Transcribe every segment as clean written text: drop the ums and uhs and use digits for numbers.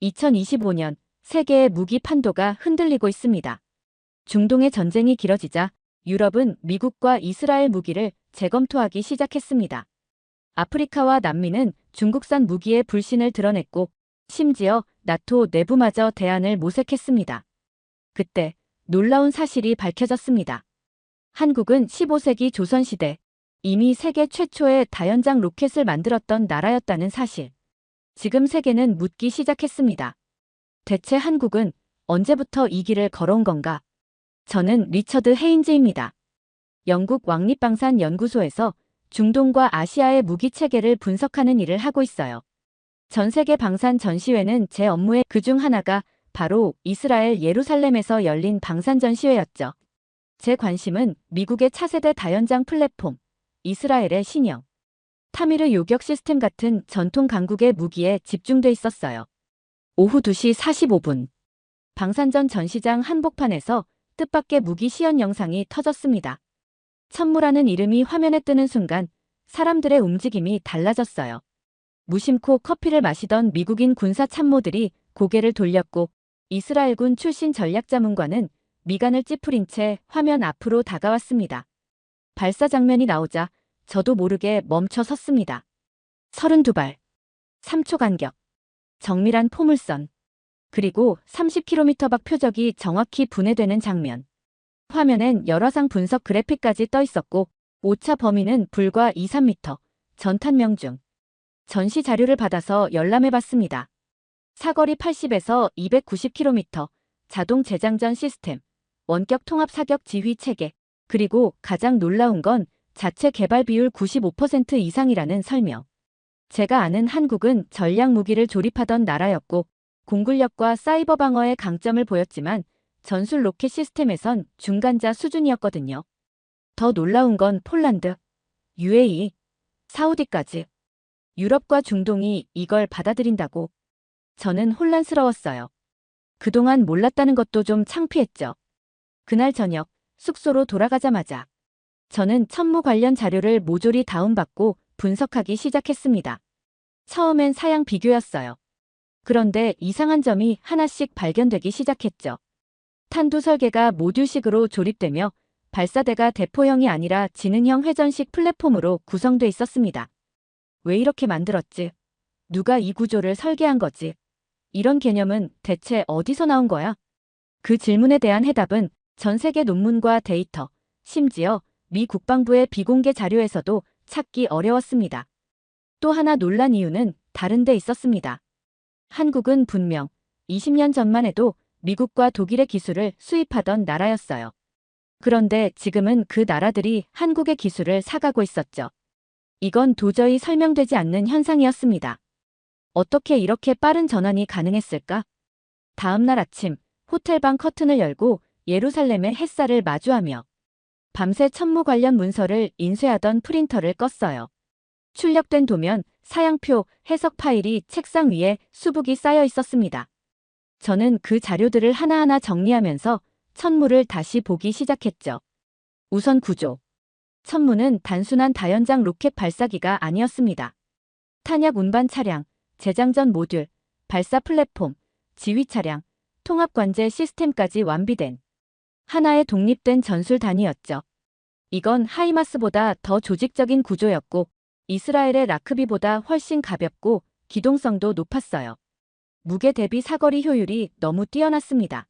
2025년 세계의 무기 판도가 흔들리고 있습니다. 중동의 전쟁이 길어지자 유럽은 미국과 이스라엘 무기를 재검토하기 시작했습니다. 아프리카와 남미는 중국산 무기의 불신을 드러냈고 심지어 나토 내부마저 대안을 모색했습니다. 그때 놀라운 사실이 밝혀졌습니다. 한국은 15세기 조선시대 이미 세계 최초의 다연장 로켓을 만들었던 나라였다는 사실. 지금 세계는 묻기 시작했습니다. 대체 한국은 언제부터 이 길을 걸어온 건가? 저는 리처드 헤인즈입니다. 영국 왕립방산연구소에서 중동과 아시아의 무기 체계를 분석하는 일을 하고 있어요. 전 세계 방산 전시회는 제 업무의 그중 하나가 바로 이스라엘 예루살렘에서 열린 방산 전시회였죠. 제 관심은 미국의 차세대 다연장 플랫폼, 이스라엘의 신형, 타미르 요격 시스템 같은 전통 강국의 무기에 집중돼 있었어요. 오후 2시 45분. 방산전 전시장 한복판에서 뜻밖의 무기 시연 영상이 터졌습니다. 천무라는 이름이 화면에 뜨는 순간 사람들의 움직임이 달라졌어요. 무심코 커피를 마시던 미국인 군사 참모들이 고개를 돌렸고 이스라엘군 출신 전략자문관은 미간을 찌푸린 채 화면 앞으로 다가왔습니다. 발사 장면이 나오자 저도 모르게 멈춰 섰습니다. 32발, 3초 간격, 정밀한 포물선, 그리고 30km 밖 표적이 정확히 분해되는 장면. 화면엔 열화상 분석 그래픽까지 떠 있었고 오차 범위는 불과 2-3m, 전탄명 중. 전시 자료를 받아서 열람해봤습니다. 사거리 80에서 290km, 자동 재장전 시스템, 원격 통합 사격 지휘 체계, 그리고 가장 놀라운 건 자체 개발 비율 95% 이상이라는 설명. 제가 아는 한국은 전략 무기를 조립하던 나라였고 공굴력과 사이버 방어의 강점을 보였지만 전술 로켓 시스템에선 중간자 수준이었거든요. 더 놀라운 건 폴란드, UAE, 사우디까지. 유럽과 중동이 이걸 받아들인다고. 저는 혼란스러웠어요. 그동안 몰랐다는 것도 좀 창피했죠. 그날 저녁 숙소로 돌아가자마자 저는 천무 관련 자료를 모조리 다운받고 분석하기 시작했습니다. 처음엔 사양 비교였어요. 그런데 이상한 점이 하나씩 발견되기 시작했죠. 탄두 설계가 모듈식으로 조립되며 발사대가 대포형이 아니라 지능형 회전식 플랫폼으로 구성돼 있었습니다. 왜 이렇게 만들었지? 누가 이 구조를 설계한 거지? 이런 개념은 대체 어디서 나온 거야? 그 질문에 대한 해답은 전 세계 논문과 데이터, 심지어 미 국방부의 비공개 자료에서도 찾기 어려웠습니다. 또 하나 놀란 이유는 다른 데 있었습니다. 한국은 분명 20년 전만 해도 미국과 독일의 기술을 수입하던 나라였어요. 그런데 지금은 그 나라들이 한국의 기술을 사가고 있었죠. 이건 도저히 설명되지 않는 현상이었습니다. 어떻게 이렇게 빠른 전환이 가능했을까? 다음 날 아침 호텔방 커튼을 열고 예루살렘의 햇살을 마주하며 밤새 천무 관련 문서를 인쇄하던 프린터를 껐어요. 출력된 도면, 사양표, 해석 파일이 책상 위에 수북이 쌓여 있었습니다. 저는 그 자료들을 하나하나 정리하면서 천무를 다시 보기 시작했죠. 우선 구조. 천무는 단순한 다연장 로켓 발사기가 아니었습니다. 탄약 운반 차량, 재장전 모듈, 발사 플랫폼, 지휘 차량, 통합 관제 시스템까지 완비된 하나의 독립된 전술 단위였죠. 이건 하이마스보다 더 조직적인 구조였고 이스라엘의 라크비보다 훨씬 가볍고 기동성도 높았어요. 무게 대비 사거리 효율이 너무 뛰어났습니다.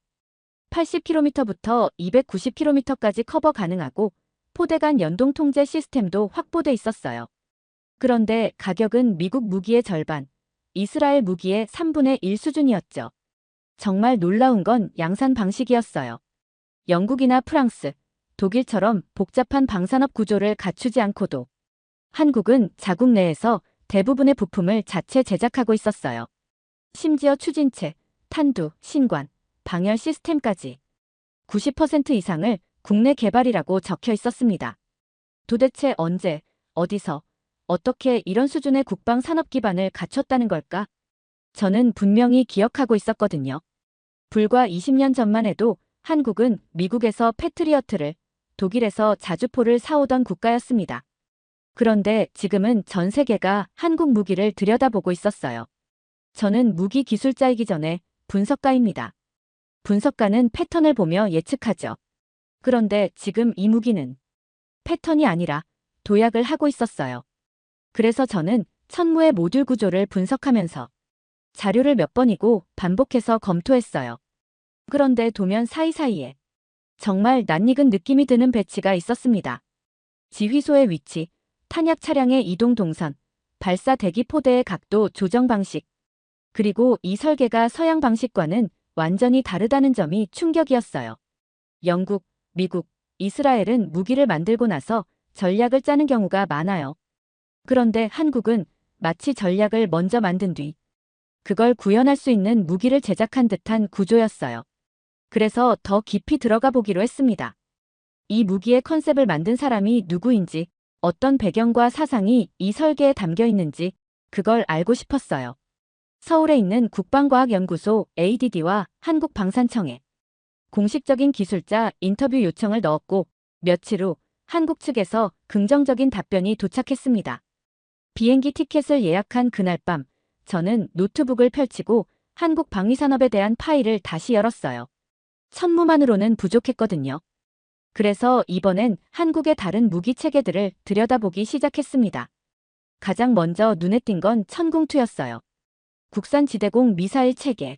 80km부터 290km까지 커버 가능하고 포대 간 연동 통제 시스템도 확보돼 있었어요. 그런데 가격은 미국 무기의 절반, 이스라엘 무기의 3분의 1 수준이었죠. 정말 놀라운 건 양산 방식이었어요. 영국이나 프랑스, 독일처럼 복잡한 방산업 구조를 갖추지 않고도 한국은 자국 내에서 대부분의 부품을 자체 제작하고 있었어요. 심지어 추진체, 탄두, 신관, 방열 시스템까지 90% 이상을 국내 개발이라고 적혀 있었습니다. 도대체 언제, 어디서, 어떻게 이런 수준의 국방 산업 기반을 갖췄다는 걸까? 저는 분명히 기억하고 있었거든요. 불과 20년 전만 해도 한국은 미국에서 패트리어트를, 독일에서 자주포를 사오던 국가였습니다. 그런데 지금은 전 세계가 한국 무기를 들여다보고 있었어요. 저는 무기 기술자이기 전에 분석가입니다. 분석가는 패턴을 보며 예측하죠. 그런데 지금 이 무기는 패턴이 아니라 도약을 하고 있었어요. 그래서 저는 천무의 모듈 구조를 분석하면서 자료를 몇 번이고 반복해서 검토했어요. 그런데 도면 사이사이에 정말 낯익은 느낌이 드는 배치가 있었습니다. 지휘소의 위치, 탄약 차량의 이동 동선, 발사 대기 포대의 각도 조정 방식, 그리고 이 설계가 서양 방식과는 완전히 다르다는 점이 충격이었어요. 영국, 미국, 이스라엘은 무기를 만들고 나서 전략을 짜는 경우가 많아요. 그런데 한국은 마치 전략을 먼저 만든 뒤 그걸 구현할 수 있는 무기를 제작한 듯한 구조였어요. 그래서 더 깊이 들어가 보기로 했습니다. 이 무기의 컨셉을 만든 사람이 누구인지, 어떤 배경과 사상이 이 설계에 담겨 있는지 그걸 알고 싶었어요. 서울에 있는 국방과학연구소 ADD와 한국방산청에 공식적인 기술자 인터뷰 요청을 넣었고 며칠 후 한국 측에서 긍정적인 답변이 도착했습니다. 비행기 티켓을 예약한 그날 밤 저는 노트북을 펼치고 한국 방위산업에 대한 파일을 다시 열었어요. 천무만으로는 부족했거든요. 그래서 이번엔 한국의 다른 무기 체계들을 들여다보기 시작했습니다. 가장 먼저 눈에 띈 건 천궁2였어요. 국산 지대공 미사일 체계.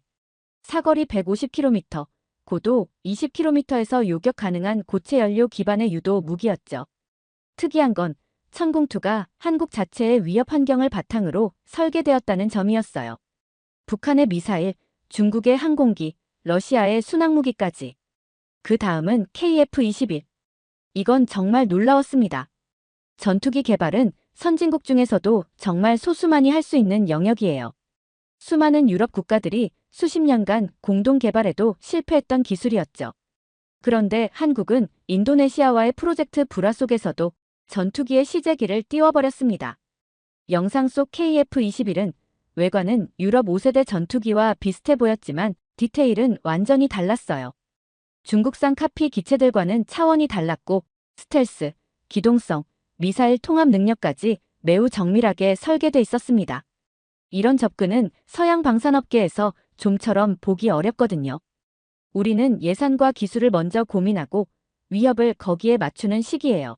사거리 150km, 고도 20km에서 요격 가능한 고체 연료 기반의 유도 무기였죠. 특이한 건 천궁2가 한국 자체의 위협 환경을 바탕으로 설계되었다는 점이었어요. 북한의 미사일, 중국의 항공기, 러시아의 순항무기까지. 그 다음은 KF-21. 이건 정말 놀라웠습니다. 전투기 개발은 선진국 중에서도 정말 소수만이 할 수 있는 영역이에요. 수많은 유럽 국가들이 수십 년간 공동 개발에도 실패했던 기술이었죠. 그런데 한국은 인도네시아와의 프로젝트 불화 속에서도 전투기의 시제기를 띄워버렸습니다. 영상 속 KF-21은 외관은 유럽 5세대 전투기와 비슷해 보였지만 디테일은 완전히 달랐어요. 중국산 카피 기체들과는 차원이 달랐고 스텔스, 기동성, 미사일 통합 능력까지 매우 정밀하게 설계돼 있었습니다. 이런 접근은 서양 방산업계에서 좀처럼 보기 어렵거든요. 우리는 예산과 기술을 먼저 고민하고 위협을 거기에 맞추는 시기예요.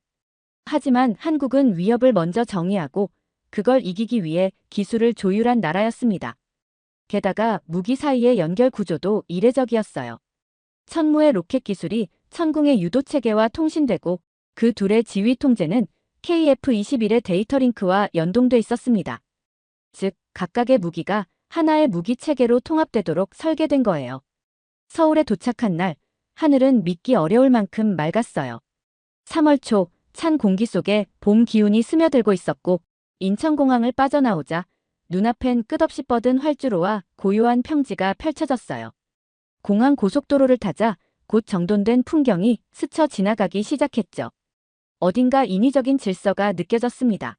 하지만 한국은 위협을 먼저 정의하고 그걸 이기기 위해 기술을 조율한 나라였습니다. 게다가 무기 사이의 연결 구조도 이례적이었어요. 천무의 로켓 기술이 천궁의 유도 체계와 통신되고 그 둘의 지휘 통제는 KF-21의 데이터 링크와 연동돼 있었습니다. 즉, 각각의 무기가 하나의 무기 체계로 통합되도록 설계된 거예요. 서울에 도착한 날, 하늘은 믿기 어려울 만큼 맑았어요. 3월 초, 찬 공기 속에 봄 기운이 스며들고 있었고 인천공항을 빠져나오자 눈앞엔 끝없이 뻗은 활주로와 고요한 평지가 펼쳐졌어요. 공항 고속도로를 타자 곧 정돈된 풍경이 스쳐 지나가기 시작했죠. 어딘가 인위적인 질서가 느껴졌습니다.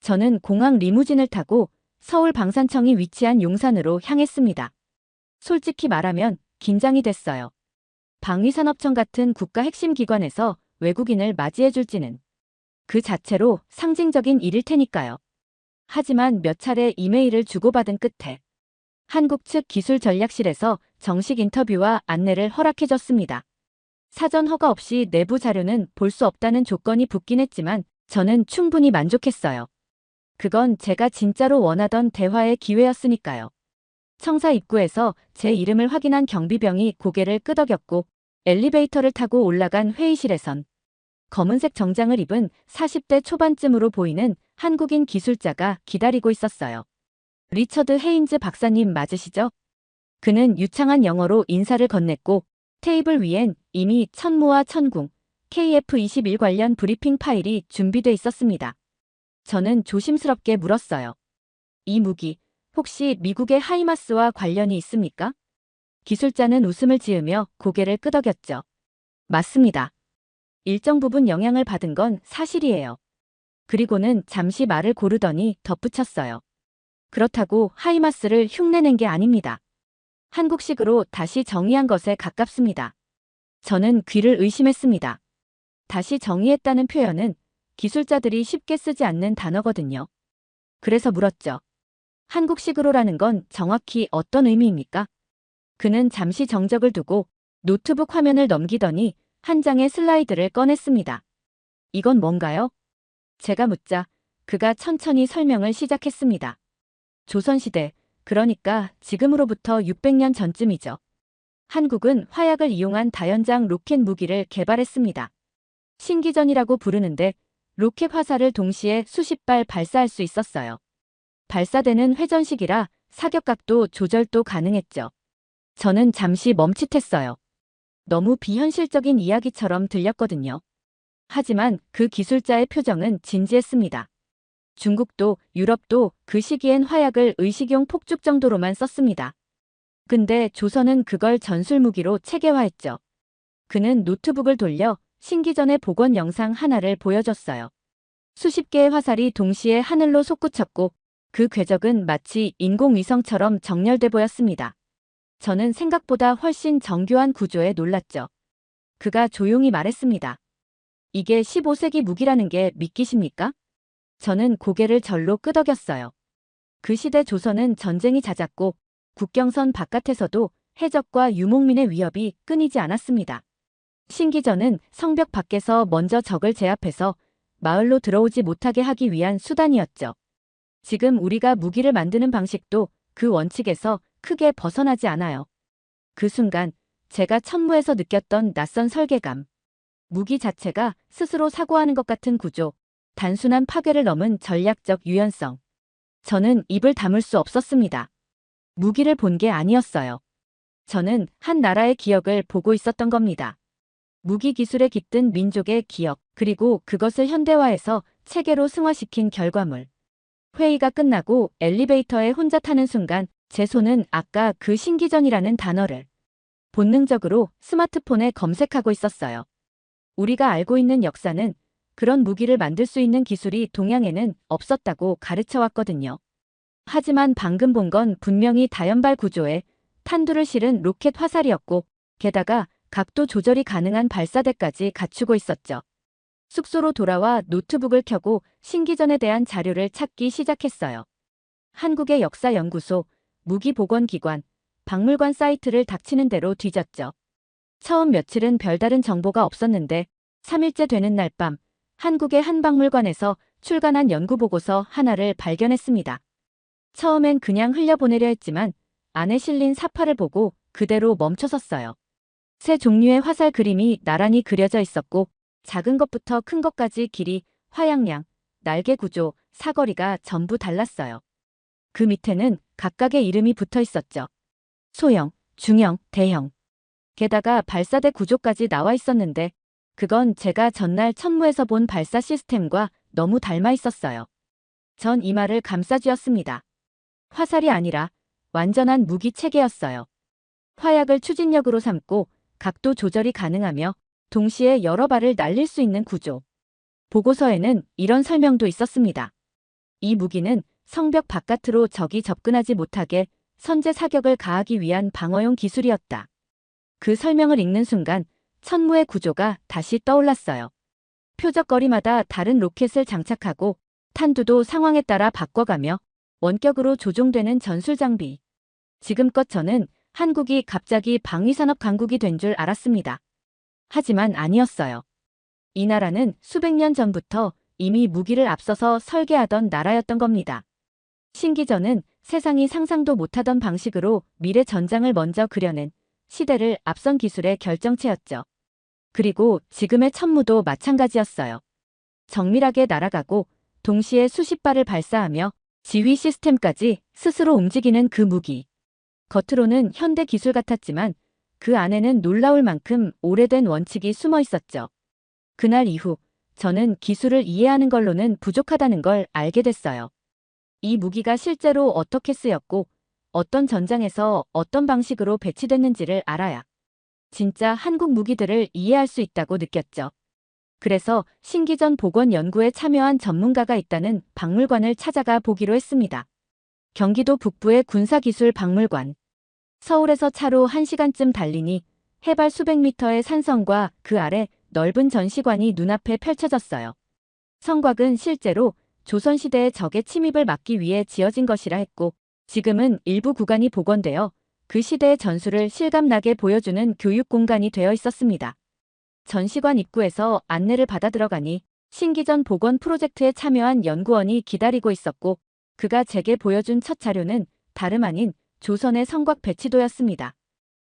저는 공항 리무진을 타고 서울 방산청이 위치한 용산으로 향했습니다. 솔직히 말하면 긴장이 됐어요. 방위산업청 같은 국가 핵심 기관에서 외국인을 맞이해줄지는 그 자체로 상징적인 일일 테니까요. 하지만 몇 차례 이메일을 주고받은 끝에 한국 측 기술전략실에서 정식 인터뷰와 안내를 허락해줬습니다. 사전 허가 없이 내부 자료는 볼 수 없다는 조건이 붙긴 했지만 저는 충분히 만족했어요. 그건 제가 진짜로 원하던 대화의 기회였으니까요. 청사 입구에서 제 이름을 확인한 경비병이 고개를 끄덕였고 엘리베이터를 타고 올라간 회의실에선 검은색 정장을 입은 40대 초반쯤으로 보이는 한국인 기술자가 기다리고 있었어요. 리처드 헤인즈 박사님 맞으시죠? 그는 유창한 영어로 인사를 건넸고 테이블 위엔 이미 천무와 천궁, KF-21 관련 브리핑 파일이 준비돼 있었습니다. 저는 조심스럽게 물었어요. 이 무기, 혹시 미국의 하이마스와 관련이 있습니까? 기술자는 웃음을 지으며 고개를 끄덕였죠. 맞습니다. 일정 부분 영향을 받은 건 사실이에요. 그리고는 잠시 말을 고르더니 덧붙였어요. 그렇다고 하이마스를 흉내낸 게 아닙니다. 한국식으로 다시 정의한 것에 가깝습니다. 저는 귀를 의심했습니다. 다시 정의했다는 표현은 기술자들이 쉽게 쓰지 않는 단어거든요. 그래서 물었죠. 한국식으로라는 건 정확히 어떤 의미입니까? 그는 잠시 정적을 두고 노트북 화면을 넘기더니 한 장의 슬라이드를 꺼냈습니다. 이건 뭔가요? 제가 묻자 그가 천천히 설명을 시작했습니다. 조선시대, 그러니까 지금으로부터 600년 전쯤이죠. 한국은 화약을 이용한 다연장 로켓 무기를 개발했습니다. 신기전이라고 부르는데 로켓 화살을 동시에 수십 발 발사할 수 있었어요. 발사되는 회전식이라 사격각도 조절도 가능했죠. 저는 잠시 멈칫했어요. 너무 비현실적인 이야기처럼 들렸거든요. 하지만 그 기술자의 표정은 진지했습니다. 중국도 유럽도 그 시기엔 화약을 의식용 폭죽 정도로만 썼습니다. 근데 조선은 그걸 전술무기로 체계화했죠. 그는 노트북을 돌려 신기전의 복원 영상 하나를 보여줬어요. 수십 개의 화살이 동시에 하늘로 솟구쳤고 그 궤적은 마치 인공위성처럼 정렬돼 보였습니다. 저는 생각보다 훨씬 정교한 구조에 놀랐죠. 그가 조용히 말했습니다. 이게 15세기 무기라는 게 믿기십니까? 저는 고개를 절로 끄덕였어요. 그 시대 조선은 전쟁이 잦았고 국경선 바깥에서도 해적과 유목민의 위협이 끊이지 않았습니다. 신기전은 성벽 밖에서 먼저 적을 제압해서 마을로 들어오지 못하게 하기 위한 수단이었죠. 지금 우리가 무기를 만드는 방식도 그 원칙에서 크게 벗어나지 않아요. 그 순간 제가 천무에서 느꼈던 낯선 설계감. 무기 자체가 스스로 사고하는 것 같은 구조, 단순한 파괴를 넘은 전략적 유연성. 저는 입을 다물 수 없었습니다. 무기를 본 게 아니었어요. 저는 한 나라의 기억을 보고 있었던 겁니다. 무기 기술에 깃든 민족의 기억, 그리고 그것을 현대화해서 체계로 승화시킨 결과물. 회의가 끝나고 엘리베이터에 혼자 타는 순간 제 손은 아까 그 신기전이라는 단어를 본능적으로 스마트폰에 검색하고 있었어요. 우리가 알고 있는 역사는 그런 무기를 만들 수 있는 기술이 동양에는 없었다고 가르쳐 왔거든요. 하지만 방금 본 건 분명히 다연발 구조에 탄두를 실은 로켓 화살이었고 게다가 각도 조절이 가능한 발사대까지 갖추고 있었죠. 숙소로 돌아와 노트북을 켜고 신기전에 대한 자료를 찾기 시작했어요. 한국의 역사연구소, 무기보건기관, 박물관 사이트를 닥치는 대로 뒤졌죠. 처음 며칠은 별다른 정보가 없었는데 3일째 되는 날 밤 한국의 한 박물관에서 출간한 연구보고서 하나를 발견했습니다. 처음엔 그냥 흘려보내려 했지만 안에 실린 사파를 보고 그대로 멈춰섰어요. 세 종류의 화살 그림이 나란히 그려져 있었고 작은 것부터 큰 것까지 길이, 화약량, 날개 구조, 사거리가 전부 달랐어요. 그 밑에는 각각의 이름이 붙어 있었죠. 소형, 중형, 대형. 게다가 발사대 구조까지 나와 있었는데 그건 제가 전날 천무에서 본 발사 시스템과 너무 닮아 있었어요. 전 이마를 감싸쥐었습니다. 화살이 아니라 완전한 무기 체계였어요. 화약을 추진력으로 삼고 각도 조절이 가능하며 동시에 여러 발을 날릴 수 있는 구조. 보고서에는 이런 설명도 있었습니다. 이 무기는 성벽 바깥으로 적이 접근하지 못하게 선제 사격을 가하기 위한 방어용 기술이었다. 그 설명을 읽는 순간 천무의 구조가 다시 떠올랐어요. 표적거리마다 다른 로켓을 장착하고 탄두도 상황에 따라 바꿔가며 원격으로 조종되는 전술 장비. 지금껏 저는 한국이 갑자기 방위산업 강국이 된 줄 알았습니다. 하지만 아니었어요. 이 나라는 수백 년 전부터 이미 무기를 앞서서 설계하던 나라였던 겁니다. 신기전은 세상이 상상도 못하던 방식으로 미래 전장을 먼저 그려낸 시대를 앞선 기술의 결정체였죠. 그리고 지금의 천무도 마찬가지였어요. 정밀하게 날아가고 동시에 수십 발을 발사하며 지휘 시스템까지 스스로 움직이는 그 무기. 겉으로는 현대 기술 같았지만 그 안에는 놀라울 만큼 오래된 원칙이 숨어 있었죠. 그날 이후 저는 기술을 이해하는 걸로는 부족하다는 걸 알게 됐어요. 이 무기가 실제로 어떻게 쓰였고 어떤 전장에서 어떤 방식으로 배치됐는지를 알아야 진짜 한국 무기들을 이해할 수 있다고 느꼈죠. 그래서 신기전 복원 연구에 참여한 전문가가 있다는 박물관을 찾아가 보기로 했습니다. 경기도 북부의 군사기술박물관. 서울에서 차로 1시간쯤 달리니 해발 수백 미터의 산성과 그 아래 넓은 전시관이 눈앞에 펼쳐졌어요. 성곽은 실제로 조선시대의 적의 침입을 막기 위해 지어진 것이라 했고, 지금은 일부 구간이 복원되어 그 시대의 전술을 실감나게 보여주는 교육 공간이 되어 있었습니다. 전시관 입구에서 안내를 받아 들어가니 신기전 복원 프로젝트에 참여한 연구원이 기다리고 있었고, 그가 제게 보여준 첫 자료는 다름 아닌 조선의 성곽 배치도였습니다.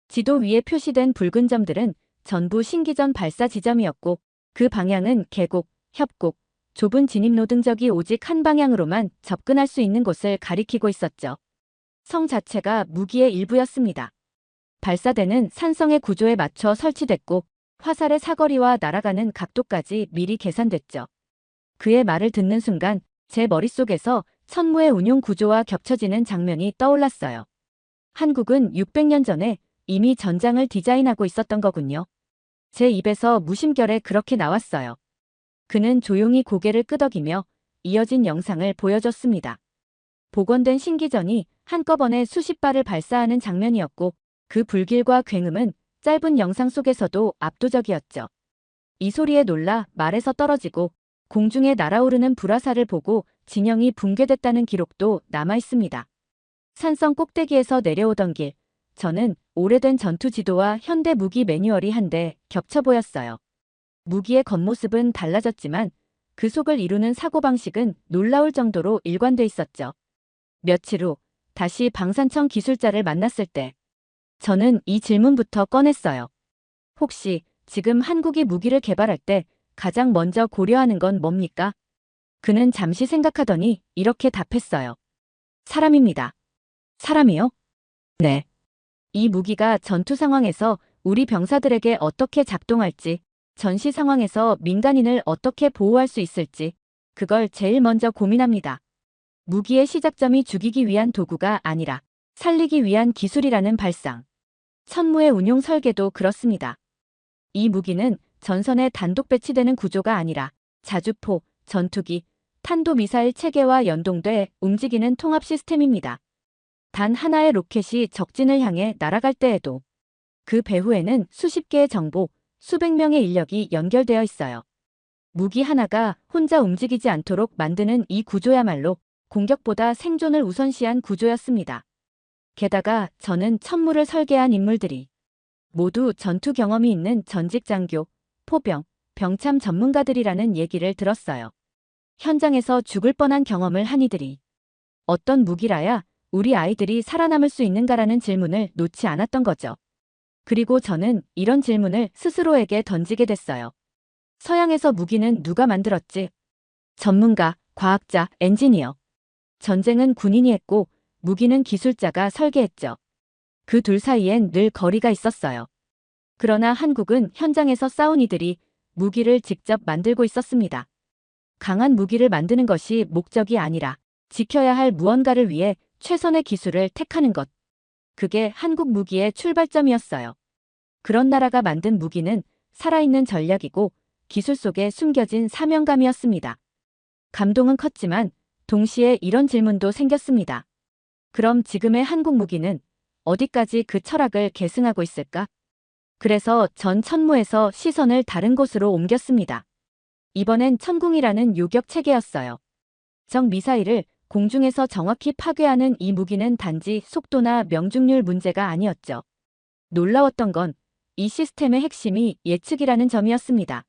지도 위에 표시된 붉은 점들은 전부 신기전 발사 지점이었고, 그 방향은 계곡, 협곡, 좁은 진입로 등 적이 오직 한 방향으로만 접근할 수 있는 곳을 가리키고 있었죠. 성 자체가 무기의 일부였습니다. 발사대는 산성의 구조에 맞춰 설치됐고, 화살의 사거리와 날아가는 각도까지 미리 계산됐죠. 그의 말을 듣는 순간 제 머릿속에서 천무의 운용 구조와 겹쳐지는 장면이 떠올랐어요. 한국은 600년 전에 이미 전장을 디자인하고 있었던 거군요. 제 입에서 무심결에 그렇게 나왔어요. 그는 조용히 고개를 끄덕이며 이어진 영상을 보여줬습니다. 복원된 신기전이 한꺼번에 수십 발을 발사하는 장면이었고, 그 불길과 굉음은 짧은 영상 속에서도 압도적이었죠. 이 소리에 놀라 말에서 떨어지고 공중에 날아오르는 불화살을 보고 진영이 붕괴됐다는 기록도 남아있습니다. 산성 꼭대기에서 내려오던 길, 저는 오래된 전투 지도와 현대 무기 매뉴얼이 한데 겹쳐 보였어요. 무기의 겉모습은 달라졌지만 그 속을 이루는 사고방식은 놀라울 정도로 일관돼 있었죠. 며칠 후 다시 방산청 기술자를 만났을 때 저는 이 질문부터 꺼냈어요. 혹시 지금 한국이 무기를 개발할 때 가장 먼저 고려하는 건 뭡니까? 그는 잠시 생각하더니 이렇게 답했어요. 사람입니다. 사람이요? 네. 이 무기가 전투 상황에서 우리 병사들에게 어떻게 작동할지, 전시 상황에서 민간인을 어떻게 보호할 수 있을지, 그걸 제일 먼저 고민합니다. 무기의 시작점이 죽이기 위한 도구가 아니라 살리기 위한 기술이라는 발상. 천무의 운용 설계도 그렇습니다. 이 무기는 전선에 단독 배치되는 구조가 아니라 자주포, 전투기, 탄도미사일 체계와 연동돼 움직이는 통합 시스템입니다. 단 하나의 로켓이 적진을 향해 날아갈 때에도 그 배후에는 수십 개의 정보, 수백 명의 인력이 연결되어 있어요. 무기 하나가 혼자 움직이지 않도록 만드는 이 구조야말로 공격보다 생존을 우선시한 구조였습니다. 게다가 저는 천무를 설계한 인물들이 모두 전투 경험이 있는 전직 장교, 포병, 병참 전문가들이라는 얘기를 들었어요. 현장에서 죽을 뻔한 경험을 한 이들이 어떤 무기라야 우리 아이들이 살아남을 수 있는가라는 질문을 놓지 않았던 거죠. 그리고 저는 이런 질문을 스스로에게 던지게 됐어요. 서양에서 무기는 누가 만들었지? 전문가, 과학자, 엔지니어. 전쟁은 군인이 했고 무기는 기술자가 설계했죠. 그 둘 사이엔 늘 거리가 있었어요. 그러나 한국은 현장에서 싸운 이들이 무기를 직접 만들고 있었습니다. 강한 무기를 만드는 것이 목적이 아니라 지켜야 할 무언가를 위해 최선의 기술을 택하는 것. 그게 한국 무기의 출발점이었어요. 그런 나라가 만든 무기는 살아있는 전략이고 기술 속에 숨겨진 사명감이었습니다. 감동은 컸지만 동시에 이런 질문도 생겼습니다. 그럼 지금의 한국 무기는 어디까지 그 철학을 계승하고 있을까? 그래서 전 천무에서 시선을 다른 곳으로 옮겼습니다. 이번엔 천궁이라는 요격 체계였어요. 적 미사일을 공중에서 정확히 파괴하는 이 무기는 단지 속도나 명중률 문제가 아니었죠. 놀라웠던 건 이 시스템의 핵심이 예측이라는 점이었습니다.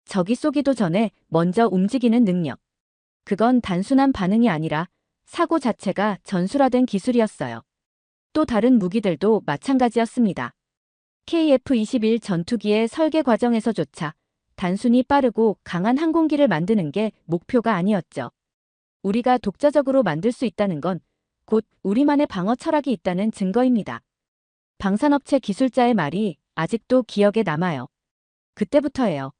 적이 쏘기도 전에 먼저 움직이는 능력. 그건 단순한 반응이 아니라 사고 자체가 전술화된 기술이었어요. 또 다른 무기들도 마찬가지였습니다. KF-21 전투기의 설계 과정에서조차 단순히 빠르고 강한 항공기를 만드는 게 목표가 아니었죠. 우리가 독자적으로 만들 수 있다는 건 곧 우리만의 방어 철학이 있다는 증거입니다. 방산업체 기술자의 말이 아직도 기억에 남아요. 그때부터예요.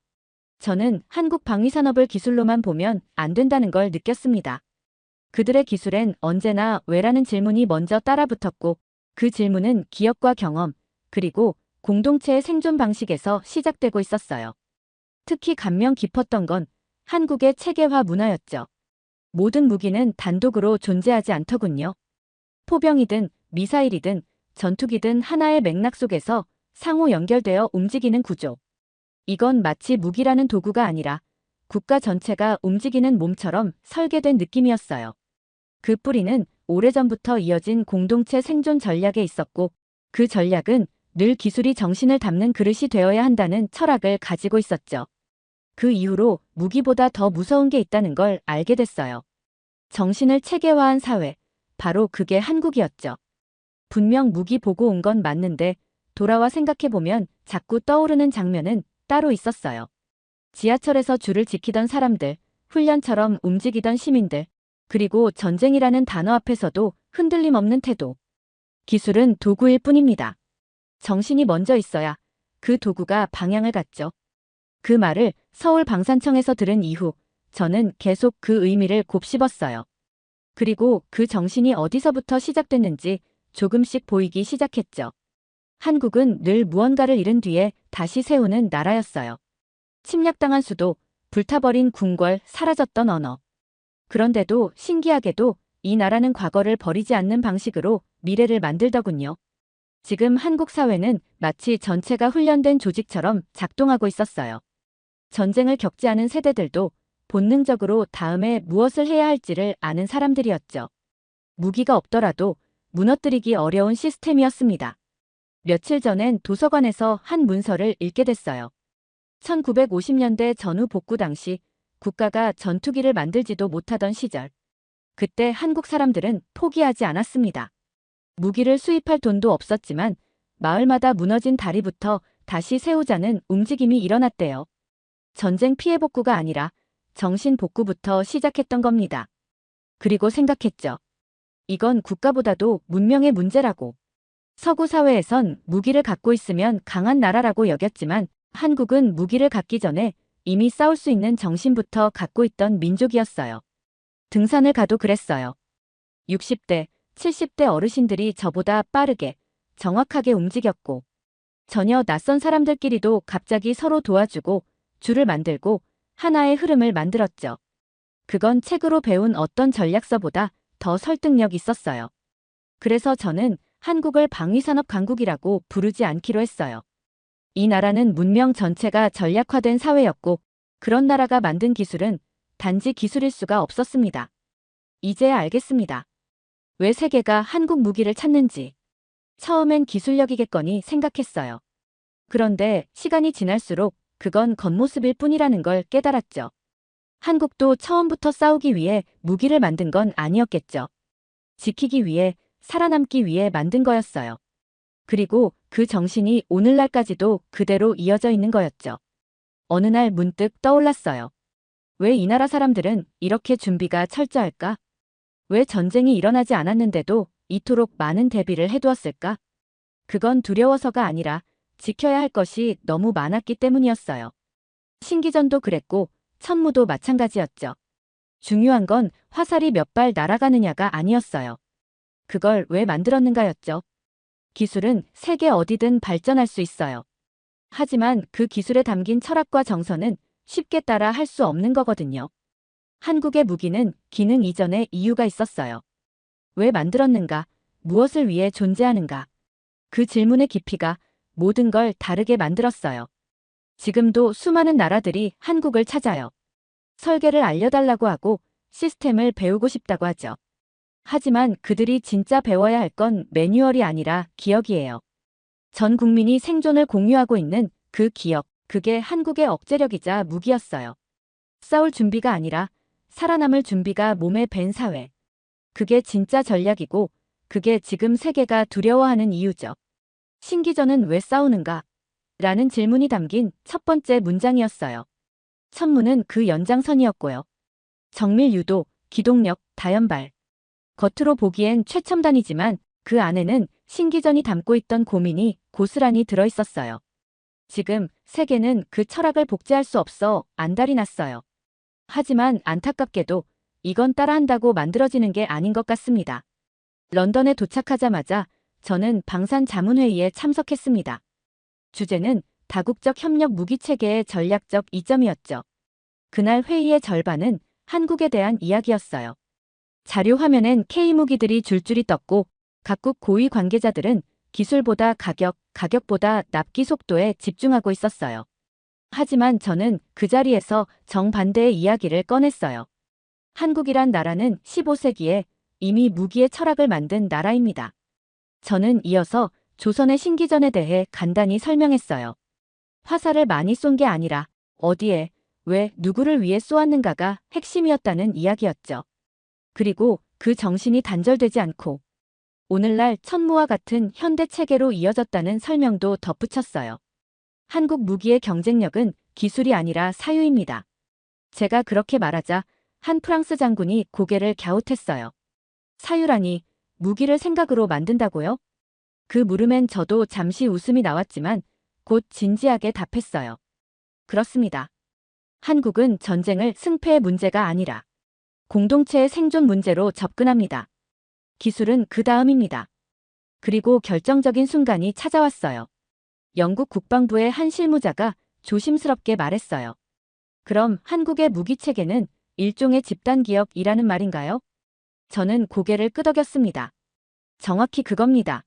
저는 한국 방위산업을 기술로만 보면 안 된다는 걸 느꼈습니다. 그들의 기술엔 언제나 왜라는 질문이 먼저 따라붙었고 그 질문은 기업과 경험, 그리고 공동체의 생존 방식에서 시작되고 있었어요. 특히 감명 깊었던 건 한국의 체계화 문화였죠. 모든 무기는 단독으로 존재하지 않더군요. 포병이든 미사일이든 전투기든 하나의 맥락 속에서 상호 연결되어 움직이는 구조. 이건 마치 무기라는 도구가 아니라 국가 전체가 움직이는 몸처럼 설계된 느낌이었어요. 그 뿌리는 오래전부터 이어진 공동체 생존 전략에 있었고, 그 전략은 늘 기술이 정신을 담는 그릇이 되어야 한다는 철학을 가지고 있었죠. 그 이후로 무기보다 더 무서운 게 있다는 걸 알게 됐어요. 정신을 체계화한 사회, 바로 그게 한국이었죠. 분명 무기 보고 온 건 맞는데 돌아와 생각해보면 자꾸 떠오르는 장면은 따로 있었어요. 지하철에서 줄을 지키던 사람들, 훈련처럼 움직이던 시민들, 그리고 전쟁이라는 단어 앞에서도 흔들림 없는 태도. 기술은 도구일 뿐입니다. 정신이 먼저 있어야 그 도구가 방향을 갖죠. 그 말을 서울 방산청에서 들은 이후 저는 계속 그 의미를 곱씹었어요. 그리고 그 정신이 어디서부터 시작됐는지 조금씩 보이기 시작했죠. 한국은 늘 무언가를 잃은 뒤에 다시 세우는 나라였어요. 침략당한 수도, 불타버린 궁궐, 사라졌던 언어. 그런데도 신기하게도 이 나라는 과거를 버리지 않는 방식으로 미래를 만들더군요. 지금 한국 사회는 마치 전체가 훈련된 조직처럼 작동하고 있었어요. 전쟁을 겪지 않은 세대들도 본능적으로 다음에 무엇을 해야 할지를 아는 사람들이었죠. 무기가 없더라도 무너뜨리기 어려운 시스템이었습니다. 며칠 전엔 도서관에서 한 문서를 읽게 됐어요. 1950년대 전후 복구 당시 국가가 전투기를 만들지도 못하던 시절. 그때 한국 사람들은 포기하지 않았습니다. 무기를 수입할 돈도 없었지만 마을마다 무너진 다리부터 다시 세우자는 움직임이 일어났대요. 전쟁 피해 복구가 아니라 정신 복구부터 시작했던 겁니다. 그리고 생각했죠. 이건 국가보다도 문명의 문제라고. 서구 사회에선 무기를 갖고 있으면 강한 나라라고 여겼지만 한국은 무기를 갖기 전에 이미 싸울 수 있는 정신부터 갖고 있던 민족이었어요. 등산을 가도 그랬어요. 60대, 70대 어르신들이 저보다 빠르게, 정확하게 움직였고 전혀 낯선 사람들끼리도 갑자기 서로 도와주고 줄을 만들고 하나의 흐름을 만들었죠. 그건 책으로 배운 어떤 전략서보다 더 설득력 있었어요. 그래서 저는 한국을 방위산업 강국이라고 부르지 않기로 했어요. 이 나라는 문명 전체가 전략화된 사회였고 그런 나라가 만든 기술은 단지 기술일 수가 없었습니다. 이제야 알겠습니다. 왜 세계가 한국 무기를 찾는지. 처음엔 기술력이겠거니 생각했어요. 그런데 시간이 지날수록 그건 겉모습일 뿐이라는 걸 깨달았죠. 한국도 처음부터 싸우기 위해 무기를 만든 건 아니었겠죠. 지키기 위해, 살아남기 위해 만든 거였어요. 그리고 그 정신이 오늘날까지도 그대로 이어져 있는 거였죠. 어느 날 문득 떠올랐어요. 왜 이 나라 사람들은 이렇게 준비가 철저할까? 왜 전쟁이 일어나지 않았는데도 이토록 많은 대비를 해두었을까? 그건 두려워서가 아니라 지켜야 할 것이 너무 많았기 때문이었어요. 신기전도 그랬고 천무도 마찬가지였죠. 중요한 건 화살이 몇 발 날아가느냐가 아니었어요. 그걸 왜 만들었는가였죠. 기술은 세계 어디든 발전할 수 있어요. 하지만 그 기술에 담긴 철학과 정서는 쉽게 따라 할 수 없는 거거든요. 한국의 무기는 기능 이전에 이유가 있었어요. 왜 만들었는가? 무엇을 위해 존재하는가? 그 질문의 깊이가 모든 걸 다르게 만들었어요. 지금도 수많은 나라들이 한국을 찾아요. 설계를 알려달라고 하고 시스템을 배우고 싶다고 하죠. 하지만 그들이 진짜 배워야 할 건 매뉴얼이 아니라 기억이에요. 전 국민이 생존을 공유하고 있는 그 기억, 그게 한국의 억제력이자 무기였어요. 싸울 준비가 아니라 살아남을 준비가 몸에 밴 사회. 그게 진짜 전략이고 그게 지금 세계가 두려워하는 이유죠. 신기전은 왜 싸우는가? 라는 질문이 담긴 첫 번째 문장이었어요. 천무는 그 연장선이었고요. 정밀 유도, 기동력, 다연발. 겉으로 보기엔 최첨단이지만 그 안에는 신기전이 담고 있던 고민이 고스란히 들어있었어요. 지금 세계는 그 철학을 복제할 수 없어 안달이 났어요. 하지만 안타깝게도 이건 따라한다고 만들어지는 게 아닌 것 같습니다. 런던에 도착하자마자 저는 방산자문회의에 참석했습니다. 주제는 다국적 협력 무기체계의 전략적 이점이었죠. 그날 회의의 절반은 한국에 대한 이야기였어요. 자료 화면엔 K무기들이 줄줄이 떴고 각국 고위 관계자들은 기술보다 가격, 가격보다 납기 속도에 집중하고 있었어요. 하지만 저는 그 자리에서 정반대의 이야기를 꺼냈어요. 한국이란 나라는 15세기에 이미 무기의 철학을 만든 나라입니다. 저는 이어서 조선의 신기전에 대해 간단히 설명했어요. 화살을 많이 쏜 게 아니라 어디에, 왜, 누구를 위해 쏘았는가가 핵심이었다는 이야기였죠. 그리고 그 정신이 단절되지 않고 오늘날 천무와 같은 현대 체계로 이어졌다는 설명도 덧붙였어요. 한국 무기의 경쟁력은 기술이 아니라 사유입니다. 제가 그렇게 말하자 한 프랑스 장군이 고개를 갸웃했어요. 사유라니, 무기를 생각으로 만든다고요? 그 물음엔 저도 잠시 웃음이 나왔지만 곧 진지하게 답했어요. 그렇습니다. 한국은 전쟁을 승패의 문제가 아니라 공동체의 생존 문제로 접근합니다. 기술은 그 다음입니다. 그리고 결정적인 순간이 찾아왔어요. 영국 국방부의 한 실무자가 조심스럽게 말했어요. 그럼 한국의 무기 체계는 일종의 집단 기업이라는 말인가요? 저는 고개를 끄덕였습니다. 정확히 그겁니다.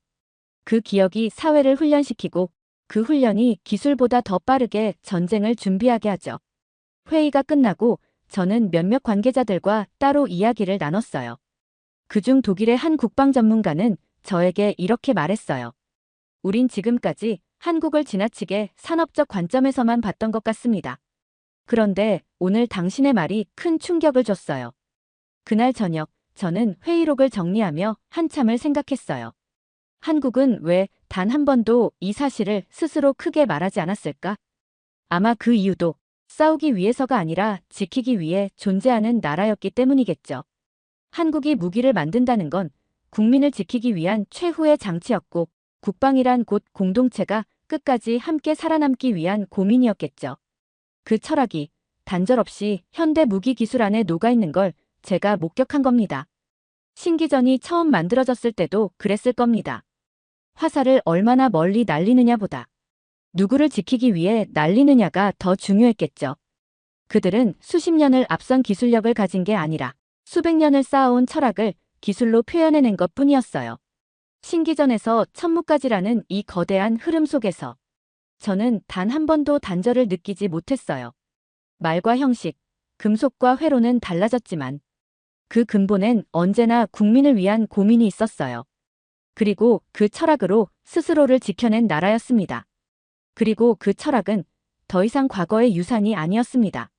그 기억이 사회를 훈련시키고 그 훈련이 기술보다 더 빠르게 전쟁을 준비하게 하죠. 회의가 끝나고 저는 몇몇 관계자들과 따로 이야기를 나눴어요. 그중 독일의 한 국방 전문가는 저에게 이렇게 말했어요. 우린 지금까지 한국을 지나치게 산업적 관점에서만 봤던 것 같습니다. 그런데 오늘 당신의 말이 큰 충격을 줬어요. 그날 저녁 저는 회의록을 정리하며 한참을 생각했어요. 한국은 왜 단 한 번도 이 사실을 스스로 크게 말하지 않았을까? 아마 그 이유도 싸우기 위해서가 아니라 지키기 위해 존재하는 나라였기 때문이겠죠. 한국이 무기를 만든다는 건 국민을 지키기 위한 최후의 장치였고 국방이란 곧 공동체가 끝까지 함께 살아남기 위한 고민이었겠죠. 그 철학이 단절 없이 현대 무기 기술 안에 녹아있는 걸 제가 목격한 겁니다. 신기전이 처음 만들어졌을 때도 그랬을 겁니다. 화살을 얼마나 멀리 날리느냐보다 누구를 지키기 위해 날리느냐가 더 중요했겠죠. 그들은 수십 년을 앞선 기술력을 가진 게 아니라 수백 년을 쌓아온 철학을 기술로 표현해낸 것 뿐이었어요. 신기전에서 천무까지라는 이 거대한 흐름 속에서 저는 단 한 번도 단절을 느끼지 못했어요. 말과 형식, 금속과 회로는 달라졌지만 그 근본엔 언제나 국민을 위한 고민이 있었어요. 그리고 그 철학으로 스스로를 지켜낸 나라였습니다. 그리고 그 철학은 더 이상 과거의 유산이 아니었습니다.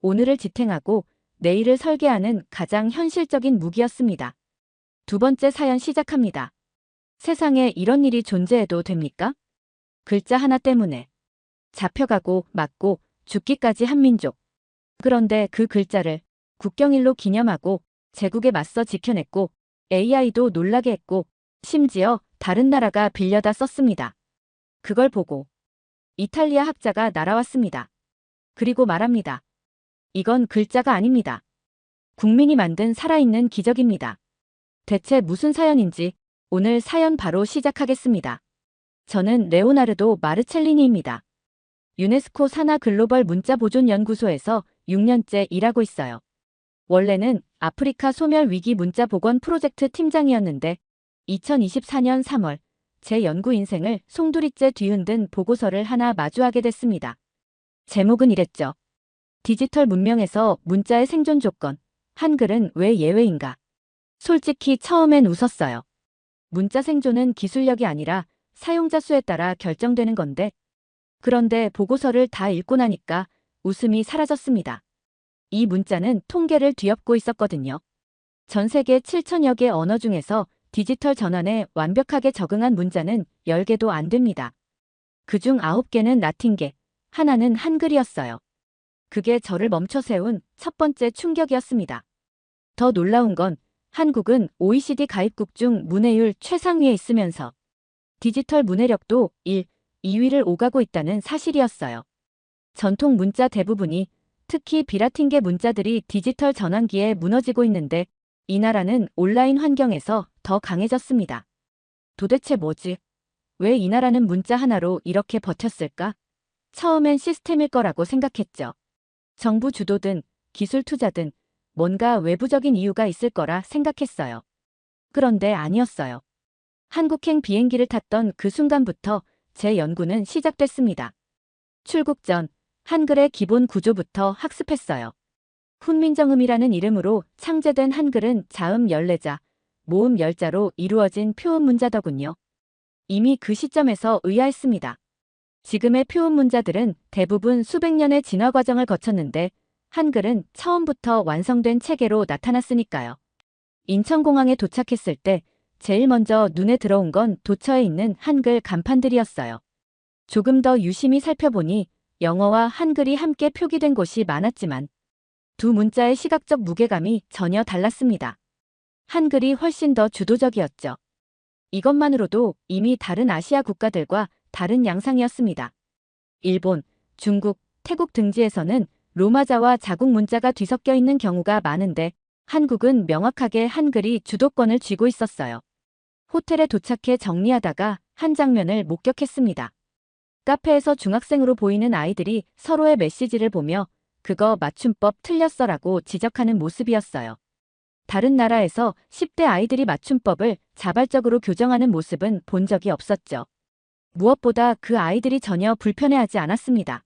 오늘을 지탱하고 내일을 설계하는 가장 현실적인 무기였습니다. 두 번째 사연 시작합니다. 세상에 이런 일이 존재해도 됩니까? 글자 하나 때문에 잡혀가고 맞고 죽기까지 한 민족. 그런데 그 글자를 국경일로 기념하고 제국에 맞서 지켜냈고 AI도 놀라게 했고 심지어 다른 나라가 빌려다 썼습니다. 그걸 보고 이탈리아 학자가 날아왔습니다. 그리고 말합니다. 이건 글자가 아닙니다. 국민이 만든 살아있는 기적입니다. 대체 무슨 사연인지 오늘 사연 바로 시작하겠습니다. 저는 레오나르도 마르첼리니입니다. 유네스코 산하 글로벌 문자보존연구소에서 6년째 일하고 있어요. 원래는 아프리카 소멸 위기 문자 복원 프로젝트 팀장이었는데 2024년 3월 제 연구 인생을 송두리째 뒤흔든 보고서를 하나 마주하게 됐습니다. 제목은 이랬죠. 디지털 문명에서 문자의 생존 조건, 한글은 왜 예외인가? 솔직히 처음엔 웃었어요. 문자 생존은 기술력이 아니라 사용자 수에 따라 결정되는 건데. 그런데 보고서를 다 읽고 나니까 웃음이 사라졌습니다. 이 문자는 통계를 뒤엎고 있었거든요. 전 세계 7천여 개 언어 중에서 디지털 전환에 완벽하게 적응한 문자는 10개도 안 됩니다. 그중 9개는 라틴계, 하나는 한글이었어요. 그게 저를 멈춰 세운 첫 번째 충격이었습니다. 더 놀라운 건 한국은 OECD 가입국 중 문해율 최상위에 있으면서 디지털 문해력도 2위를 오가고 있다는 사실이었어요. 전통 문자 대부분이 특히 비라틴계 문자들이 디지털 전환기에 무너지고 있는데 이 나라는 온라인 환경에서 더 강해졌습니다. 도대체 뭐지? 왜 이 나라는 문자 하나로 이렇게 버텼을까? 처음엔 시스템일 거라고 생각했죠. 정부 주도든 기술 투자든 뭔가 외부적인 이유가 있을 거라 생각했어요. 그런데 아니었어요. 한국행 비행기를 탔던 그 순간부터 제 연구는 시작됐습니다. 출국 전 한글의 기본 구조부터 학습했어요. 훈민정음이라는 이름으로 창제된 한글은 자음 14자, 모음 10자로 이루어진 표음 문자더군요. 이미 그 시점에서 의아했습니다. 지금의 표음 문자들은 대부분 수백 년의 진화 과정을 거쳤는데 한글은 처음부터 완성된 체계로 나타났으니까요. 인천공항에 도착했을 때 제일 먼저 눈에 들어온 건 도처에 있는 한글 간판들이었어요. 조금 더 유심히 살펴보니 영어와 한글이 함께 표기된 곳이 많았지만 두 문자의 시각적 무게감이 전혀 달랐습니다. 한글이 훨씬 더 주도적이었죠. 이것만으로도 이미 다른 아시아 국가들과 다른 양상이었습니다. 일본, 중국, 태국 등지에서는 로마자와 자국 문자가 뒤섞여 있는 경우가 많은데 한국은 명확하게 한글이 주도권을 쥐고 있었어요. 호텔에 도착해 정리하다가 한 장면을 목격했습니다. 카페에서 중학생으로 보이는 아이들이 서로의 메시지를 보며 그거 맞춤법 틀렸어라고 지적하는 모습이었어요. 다른 나라에서 10대 아이들이 맞춤법을 자발적으로 교정하는 모습은 본 적이 없었죠. 무엇보다 그 아이들이 전혀 불편해하지 않았습니다.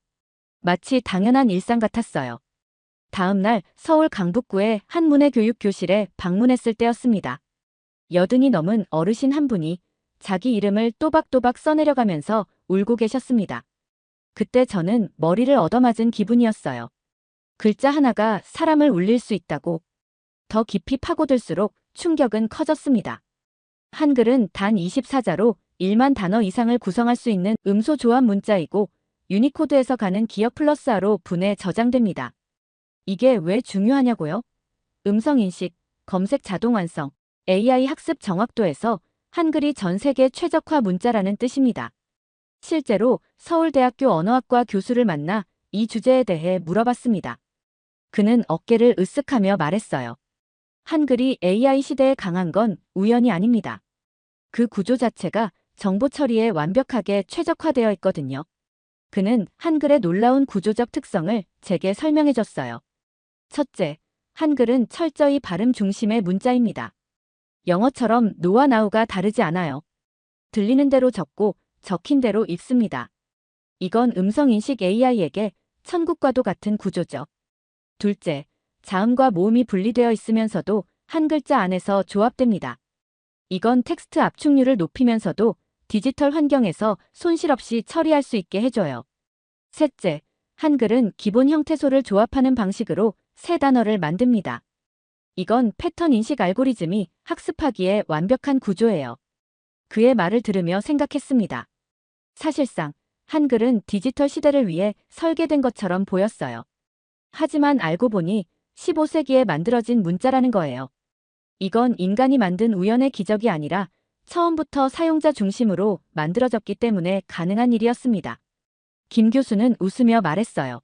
마치 당연한 일상 같았어요. 다음 날 서울 강북구의 한 문해교육교실에 방문했을 때였습니다. 80이 넘은 어르신 한 분이 자기 이름을 또박또박 써내려가면서 울고 계셨습니다. 그때 저는 머리를 얻어맞은 기분이었어요. 글자 하나가 사람을 울릴 수 있다고. 더 깊이 파고들수록 충격은 커졌습니다. 한글은 단 24자로 1만 단어 이상을 구성할 수 있는 음소 조합 문자이고 유니코드에서 가는 기억 플러스 R로 분해 저장됩니다. 이게 왜 중요하냐고요? 음성인식, 검색 자동 완성, AI 학습 정확도에서 한글이 전 세계 최적화 문자라는 뜻입니다. 실제로 서울대학교 언어학과 교수를 만나 이 주제에 대해 물어봤습니다. 그는 어깨를 으쓱하며 말했어요. 한글이 AI 시대에 강한 건 우연이 아닙니다. 그 구조 자체가 정보 처리에 완벽하게 최적화되어 있거든요. 그는 한글의 놀라운 구조적 특성을 제게 설명해줬어요. 첫째, 한글은 철저히 발음 중심의 문자입니다. 영어처럼 노와 나우가 다르지 않아요. 들리는 대로 적고 적힌 대로 읽습니다. 이건 음성인식 AI에게 천국과도 같은 구조죠. 둘째, 자음과 모음이 분리되어 있으면서도 한 글자 안에서 조합됩니다. 이건 텍스트 압축률을 높이면서도 디지털 환경에서 손실 없이 처리할 수 있게 해줘요. 셋째, 한글은 기본 형태소를 조합하는 방식으로 새 단어를 만듭니다. 이건 패턴 인식 알고리즘이 학습하기에 완벽한 구조예요. 그의 말을 들으며 생각했습니다. 사실상 한글은 디지털 시대를 위해 설계된 것처럼 보였어요. 하지만 알고 보니 15세기에 만들어진 문자라는 거예요. 이건 인간이 만든 우연의 기적이 아니라 처음부터 사용자 중심으로 만들어졌기 때문에 가능한 일이었습니다. 김 교수는 웃으며 말했어요.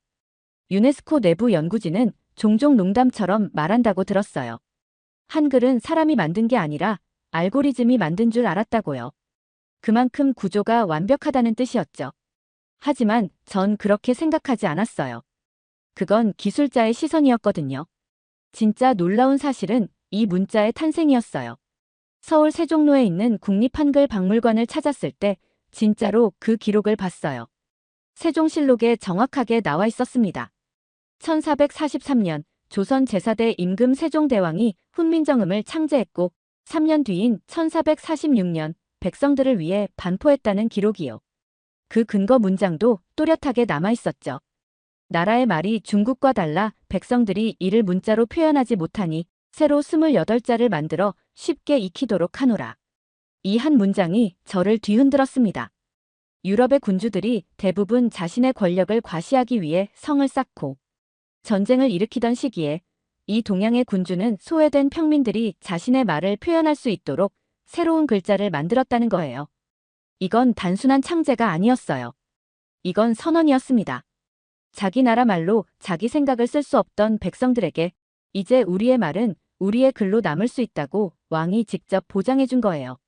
유네스코 내부 연구진은 종종 농담처럼 말한다고 들었어요. 한글은 사람이 만든 게 아니라 알고리즘이 만든 줄 알았다고요. 그만큼 구조가 완벽하다는 뜻이었죠. 하지만 전 그렇게 생각하지 않았어요. 그건 기술자의 시선이었거든요. 진짜 놀라운 사실은 이 문자의 탄생이었어요. 서울 세종로에 있는 국립한글박물관을 찾았을 때 진짜로 그 기록을 봤어요. 세종실록에 정확하게 나와 있었습니다. 1443년 조선 제4대 임금 세종대왕이 훈민정음을 창제했고 3년 뒤인 1446년 백성들을 위해 반포했다는 기록이요. 그 근거 문장도 또렷하게 남아 있었죠. 나라의 말이 중국과 달라 백성들이 이를 문자로 표현하지 못하니 새로 28자를 만들어 쉽게 익히도록 하노라. 이 한 문장이 저를 뒤흔들었습니다. 유럽의 군주들이 대부분 자신의 권력을 과시하기 위해 성을 쌓고 전쟁을 일으키던 시기에 이 동양의 군주는 소외된 평민들이 자신의 말을 표현할 수 있도록 새로운 글자를 만들었다는 거예요. 이건 단순한 창제가 아니었어요. 이건 선언이었습니다. 자기 나라 말로 자기 생각을 쓸 수 없던 백성들에게 이제 우리의 말은 우리의 글로 남을 수 있다고 왕이 직접 보장해 준 거예요.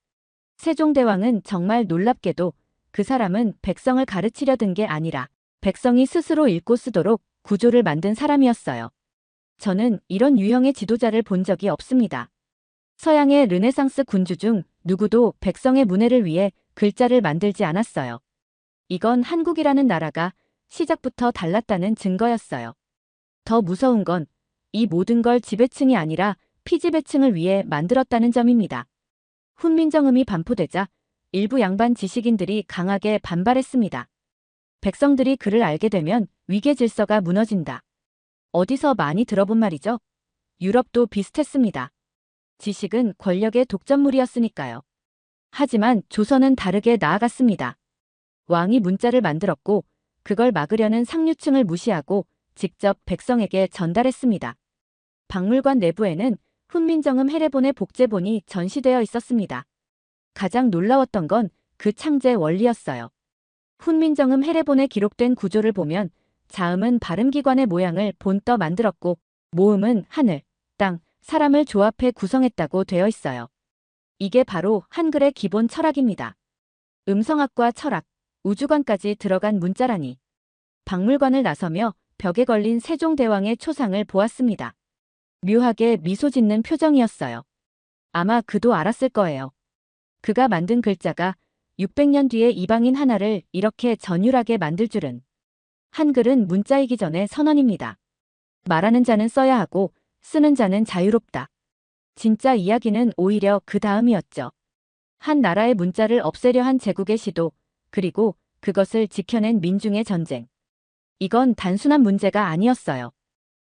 세종대왕은 정말 놀랍게도 그 사람은 백성을 가르치려 든 게 아니라 백성이 스스로 읽고 쓰도록 구조를 만든 사람이었어요. 저는 이런 유형의 지도자를 본 적이 없습니다. 서양의 르네상스 군주 중 누구도 백성의 문해를 위해 글자를 만들지 않았어요. 이건 한국이라는 나라가 시작부터 달랐다는 증거였어요. 더 무서운 건 이 모든 걸 지배층이 아니라 피지배층을 위해 만들었다는 점입니다. 훈민정음이 반포되자 일부 양반 지식인들이 강하게 반발했습니다. 백성들이 그를 알게 되면 위계 질서가 무너진다. 어디서 많이 들어본 말이죠? 유럽도 비슷했습니다. 지식은 권력의 독점물이었으니까요. 하지만 조선은 다르게 나아갔습니다. 왕이 문자를 만들었고 그걸 막으려는 상류층을 무시하고 직접 백성에게 전달했습니다. 박물관 내부에는 훈민정음 해례본의 복제본이 전시되어 있었습니다. 가장 놀라웠던 건 그 창제 원리였어요. 훈민정음 해례본에 기록된 구조를 보면 자음은 발음기관의 모양을 본떠 만들었고 모음은 하늘, 땅, 사람을 조합해 구성했다고 되어 있어요. 이게 바로 한글의 기본 철학입니다. 음성학과 철학, 우주관까지 들어간 문자라니. 박물관을 나서며 벽에 걸린 세종대왕의 초상을 보았습니다. 묘하게 미소 짓는 표정이었어요. 아마 그도 알았을 거예요. 그가 만든 글자가 600년 뒤에 이방인 하나를 이렇게 전율하게 만들 줄은. 한글은 문자이기 전에 선언입니다. 말하는 자는 써야 하고 쓰는 자는 자유롭다. 진짜 이야기는 오히려 그 다음이었죠. 한 나라의 문자를 없애려 한 제국의 시도, 그리고 그것을 지켜낸 민중의 전쟁. 이건 단순한 문제가 아니었어요.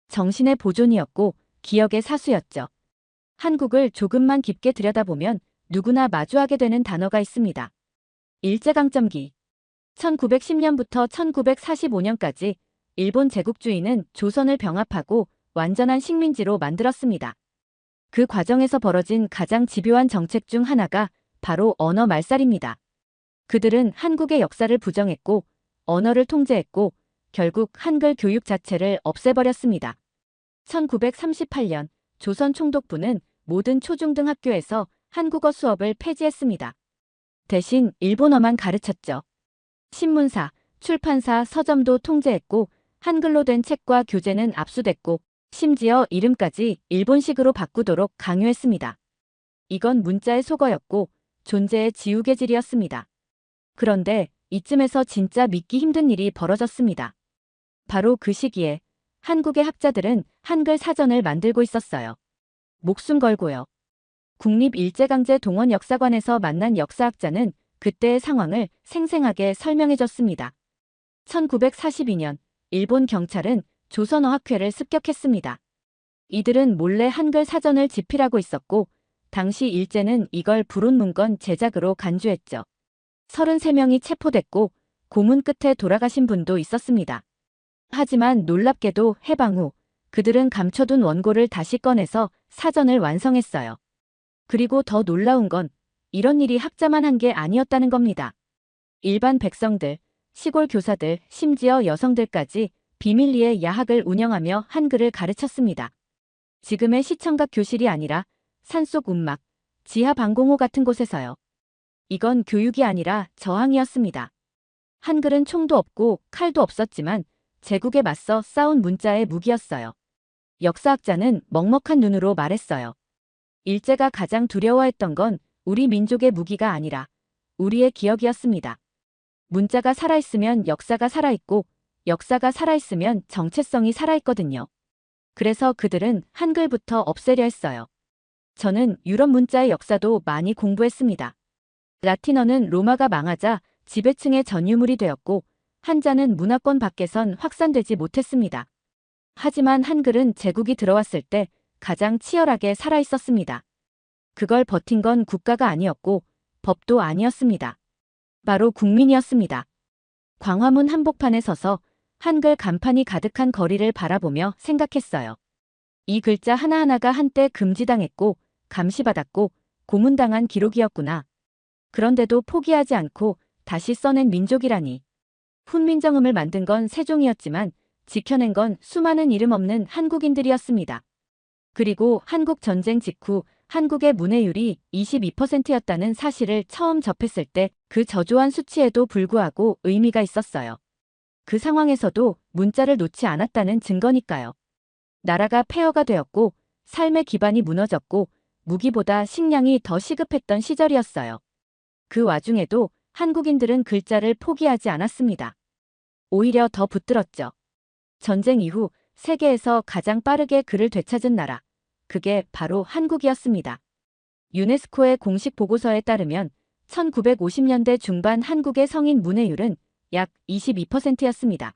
정신의 보존이었고 기억의 사수였죠. 한국을 조금만 깊게 들여다보면 누구나 마주하게 되는 단어가 있습니다. 일제강점기. 1910년부터 1945년까지 일본 제국주의는 조선을 병합하고 완전한 식민지로 만들었습니다. 그 과정에서 벌어진 가장 집요한 정책 중 하나가 바로 언어 말살입니다. 그들은 한국의 역사를 부정했고 언어를 통제했고 결국 한글 교육 자체를 없애버렸습니다. 1938년 조선 총독부는 모든 초중등 학교에서 한국어 수업을 폐지했습니다. 대신 일본어만 가르쳤죠. 신문사, 출판사, 서점도 통제했고 한글로 된 책과 교재는 압수됐고 심지어 이름까지 일본식으로 바꾸도록 강요했습니다. 이건 문자의 속어였고 존재의 지우개질이었습니다. 그런데 이쯤에서 진짜 믿기 힘든 일이 벌어졌습니다. 바로 그 시기에 한국의 학자들은 한글 사전을 만들고 있었어요. 목숨 걸고요. 국립일제강제동원역사관에서 만난 역사학자는 그때의 상황을 생생하게 설명해줬습니다. 1942년 일본 경찰은 조선어학회를 습격했습니다. 이들은 몰래 한글 사전을 집필하고 있었고 당시 일제는 이걸 불온문건 제작으로 간주했죠. 33명이 체포됐고 고문 끝에 돌아가신 분도 있었습니다. 하지만 놀랍게도 해방 후 그들은 감춰둔 원고를 다시 꺼내서 사전을 완성했어요. 그리고 더 놀라운 건 이런 일이 학자만 한 게 아니었다는 겁니다. 일반 백성들, 시골 교사들, 심지어 여성들까지 비밀리에 야학을 운영하며 한글을 가르쳤습니다. 지금의 시청각 교실이 아니라 산속 움막, 지하 방공호 같은 곳에서요. 이건 교육이 아니라 저항이었습니다. 한글은 총도 없고 칼도 없었지만 제국에 맞서 싸운 문자의 무기였어요. 역사학자는 먹먹한 눈으로 말했어요. 일제가 가장 두려워했던 건 우리 민족의 무기가 아니라 우리의 기억이었습니다. 문자가 살아있으면 역사가 살아있고 역사가 살아있으면 정체성이 살아있거든요. 그래서 그들은 한글부터 없애려 했어요. 저는 유럽 문자의 역사도 많이 공부했습니다. 라틴어는 로마가 망하자 지배층의 전유물이 되었고 한자는 문화권 밖에선 확산되지 못했습니다. 하지만 한글은 제국이 들어왔을 때 가장 치열하게 살아있었습니다. 그걸 버틴 건 국가가 아니었고 법도 아니었습니다. 바로 국민이었습니다. 광화문 한복판에 서서 한글 간판이 가득한 거리를 바라보며 생각했어요. 이 글자 하나하나가 한때 금지당했고 감시받았고 고문당한 기록이었구나. 그런데도 포기하지 않고 다시 써낸 민족이라니. 훈민정음을 만든 건 세종이었지만 지켜낸 건 수많은 이름 없는 한국인들이었습니다. 그리고 한국 전쟁 직후 한국의 문해율이 22%였다는 사실을 처음 접했을 때 그 저조한 수치에도 불구하고 의미가 있었어요. 그 상황에서도 문자를 놓지 않았다는 증거니까요. 나라가 폐허가 되었고 삶의 기반이 무너졌고 무기보다 식량이 더 시급했던 시절이었어요. 그 와중에도 한국인들은 글자를 포기하지 않았습니다. 오히려 더 붙들었죠. 전쟁 이후 세계에서 가장 빠르게 글을 되찾은 나라. 그게 바로 한국이었습니다. 유네스코의 공식 보고서에 따르면 1950년대 중반 한국의 성인 문해율은 약 22%였습니다.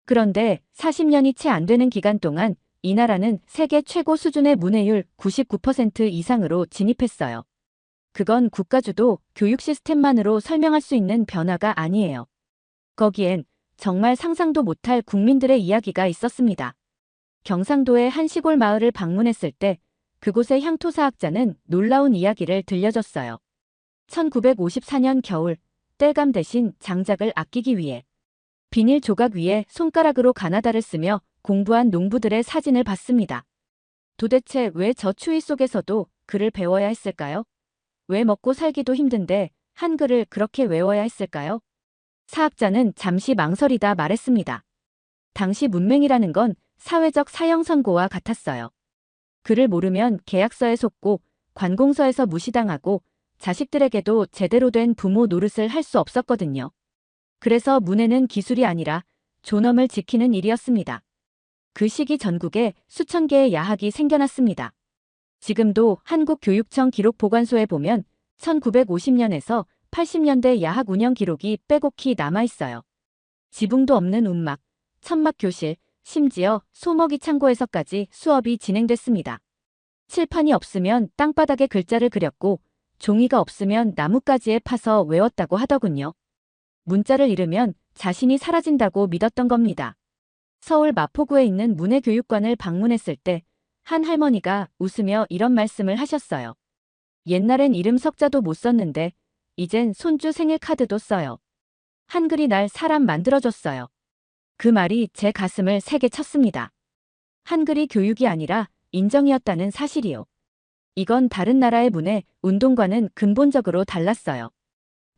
그런데 40년이 채 안 되는 기간 동안 이 나라는 세계 최고 수준의 문해율 99% 이상으로 진입했어요. 그건 국가주도 교육 시스템만으로 설명할 수 있는 변화가 아니에요. 거기엔 정말 상상도 못할 국민들의 이야기가 있었습니다. 경상도의 한 시골 마을을 방문했을 때 그곳의 향토사학자는 놀라운 이야기를 들려줬어요. 1954년 겨울, 땔감 대신 장작을 아끼기 위해 비닐 조각 위에 손가락으로 가나다를 쓰며 공부한 농부들의 사진을 봤습니다. 도대체 왜 저 추위 속에서도 글을 배워야 했을까요? 왜 먹고 살기도 힘든데 한글을 그렇게 외워야 했을까요? 사학자는 잠시 망설이다 말했습니다. 당시 문맹이라는 건 사회적 사형 선고와 같았어요. 글을 모르면 계약서에 속고 관공서에서 무시당하고 자식들에게도 제대로 된 부모 노릇을 할 수 없었거든요. 그래서 문해는 기술이 아니라 존엄을 지키는 일이었습니다. 그 시기 전국에 수천 개의 야학이 생겨났습니다. 지금도 한국교육청 기록보관소에 보면 1950년에서 80년대 야학 운영 기록이 빼곡히 남아있어요. 지붕도 없는 움막, 천막 교실, 심지어 소먹이 창고에서까지 수업이 진행됐습니다. 칠판이 없으면 땅바닥에 글자를 그렸고 종이가 없으면 나뭇가지에 파서 외웠다고 하더군요. 문자를 잃으면 자신이 사라진다고 믿었던 겁니다. 서울 마포구에 있는 문해교육관을 방문했을 때 한 할머니가 웃으며 이런 말씀을 하셨어요. 옛날엔 이름 석자도 못 썼는데 이젠 손주 생일 카드도 써요. 한글이 날 사람 만들어줬어요. 그 말이 제 가슴을 세게 쳤습니다. 한글이 교육이 아니라 인정이었다는 사실이요. 이건 다른 나라의 문해, 운동과는 근본적으로 달랐어요.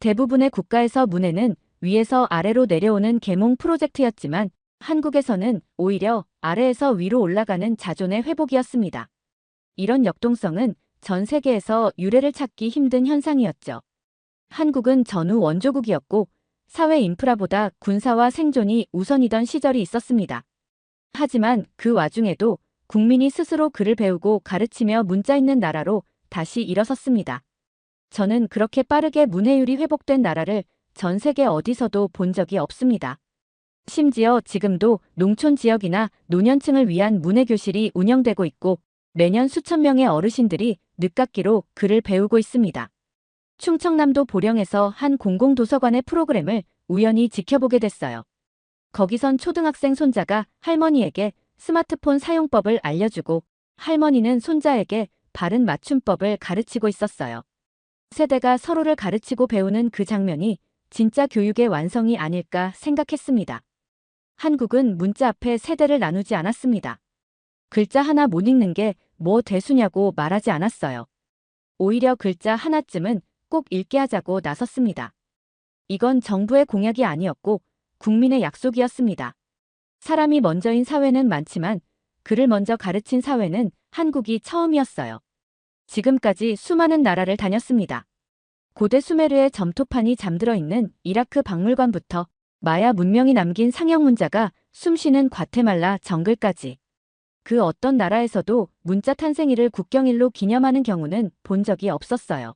대부분의 국가에서 문해는 위에서 아래로 내려오는 계몽 프로젝트였지만 한국에서는 오히려 아래에서 위로 올라가는 자존의 회복이었습니다. 이런 역동성은 전 세계에서 유례를 찾기 힘든 현상이었죠. 한국은 전후 원조국이었고 사회 인프라보다 군사와 생존이 우선이던 시절이 있었습니다. 하지만 그 와중에도 국민이 스스로 글을 배우고 가르치며 문자 있는 나라로 다시 일어섰습니다. 저는 그렇게 빠르게 문해율이 회복된 나라를 전 세계 어디서도 본 적이 없습니다. 심지어 지금도 농촌 지역이나 노년층을 위한 문해교실이 운영되고 있고 매년 수천 명의 어르신들이 늦깎이로 글을 배우고 있습니다. 충청남도 보령에서 한 공공도서관의 프로그램을 우연히 지켜보게 됐어요. 거기선 초등학생 손자가 할머니에게 스마트폰 사용법을 알려주고 할머니는 손자에게 바른 맞춤법을 가르치고 있었어요. 세대가 서로를 가르치고 배우는 그 장면이 진짜 교육의 완성이 아닐까 생각했습니다. 한국은 문자 앞에 세대를 나누지 않았습니다. 글자 하나 못 읽는 게 뭐 대수냐고 말하지 않았어요. 오히려 글자 하나쯤은 꼭 읽게 하자고 나섰습니다. 이건 정부의 공약이 아니었고 국민의 약속이었습니다. 사람이 먼저인 사회는 많지만 글을 먼저 가르친 사회는 한국이 처음이었어요. 지금까지 수많은 나라를 다녔습니다. 고대 수메르의 점토판이 잠들어 있는 이라크 박물관부터 마야 문명이 남긴 상형 문자가 숨쉬는 과테말라 정글까지 그 어떤 나라에서도 문자 탄생일을 국경일로 기념하는 경우는 본 적이 없었어요.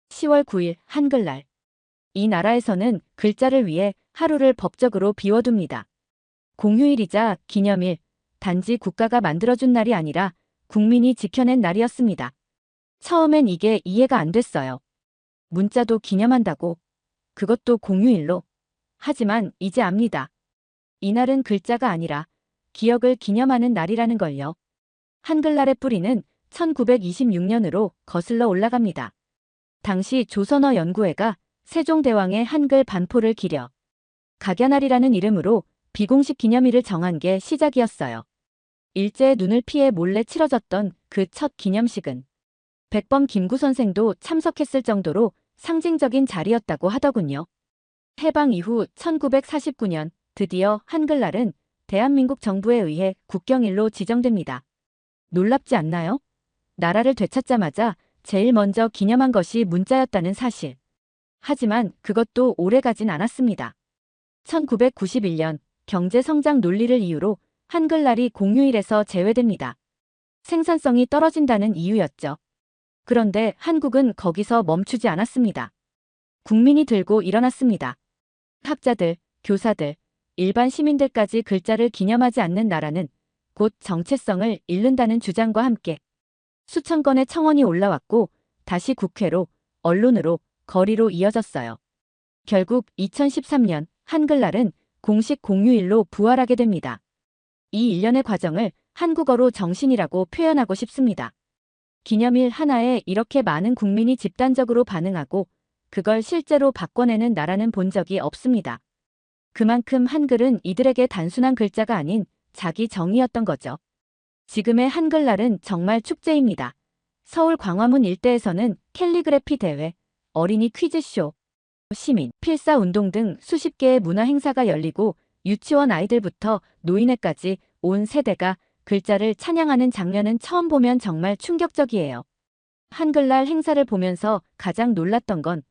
10월 9일 한글날. 이 나라에서는 글자를 위해 하루를 법적으로 비워둡니다. 공휴일이자 기념일, 단지 국가가 만들어준 날이 아니라 국민이 지켜낸 날이었습니다. 처음엔 이게 이해가 안 됐어요. 문자도 기념한다고. 그것도 공휴일로. 하지만 이제 압니다. 이날은 글자가 아니라 기억을 기념하는 날이라는 걸요. 한글날의 뿌리는 1926년으로 거슬러 올라갑니다. 당시 조선어 연구회가 세종대왕의 한글 반포를 기려 각야날이라는 이름으로 비공식 기념일을 정한 게 시작이었어요. 일제의 눈을 피해 몰래 치러졌던 그 첫 기념식은 백범 김구 선생도 참석했을 정도로 상징적인 자리였다고 하더군요. 해방 이후 1949년 드디어 한글날은 대한민국 정부에 의해 국경일로 지정됩니다. 놀랍지 않나요? 나라를 되찾자마자 제일 먼저 기념한 것이 문자였다는 사실. 하지만 그것도 오래 가진 않았습니다. 1991년 경제성장 논리를 이유로 한글날이 공휴일에서 제외됩니다. 생산성이 떨어진다는 이유였죠. 그런데 한국은 거기서 멈추지 않았습니다. 국민이 들고 일어났습니다. 학자들, 교사들, 일반 시민들까지 글자를 기념하지 않는 나라는 곧 정체성을 잃는다는 주장과 함께 수천 건의 청원이 올라왔고 다시 국회로, 언론으로, 거리로 이어졌어요. 결국 2013년 한글날은 공식 공휴일로 부활하게 됩니다. 이 일련의 과정을 한국어로 정신이라고 표현하고 싶습니다. 기념일 하나에 이렇게 많은 국민이 집단적으로 반응하고 그걸 실제로 바꿔내는 나라는 본 적이 없습니다. 그만큼 한글은 이들에게 단순한 글자가 아닌 자기 정의였던 거죠. 지금의 한글날은 정말 축제입니다. 서울 광화문 일대에서는 캘리그래피 대회, 어린이 퀴즈쇼, 시민, 필사운동 등 수십 개의 문화 행사가 열리고 유치원 아이들부터 노인네까지 온 세대가 글자를 찬양하는 장면은 처음 보면 정말 충격적이에요. 한글날 행사를 보면서 가장 놀랐던 건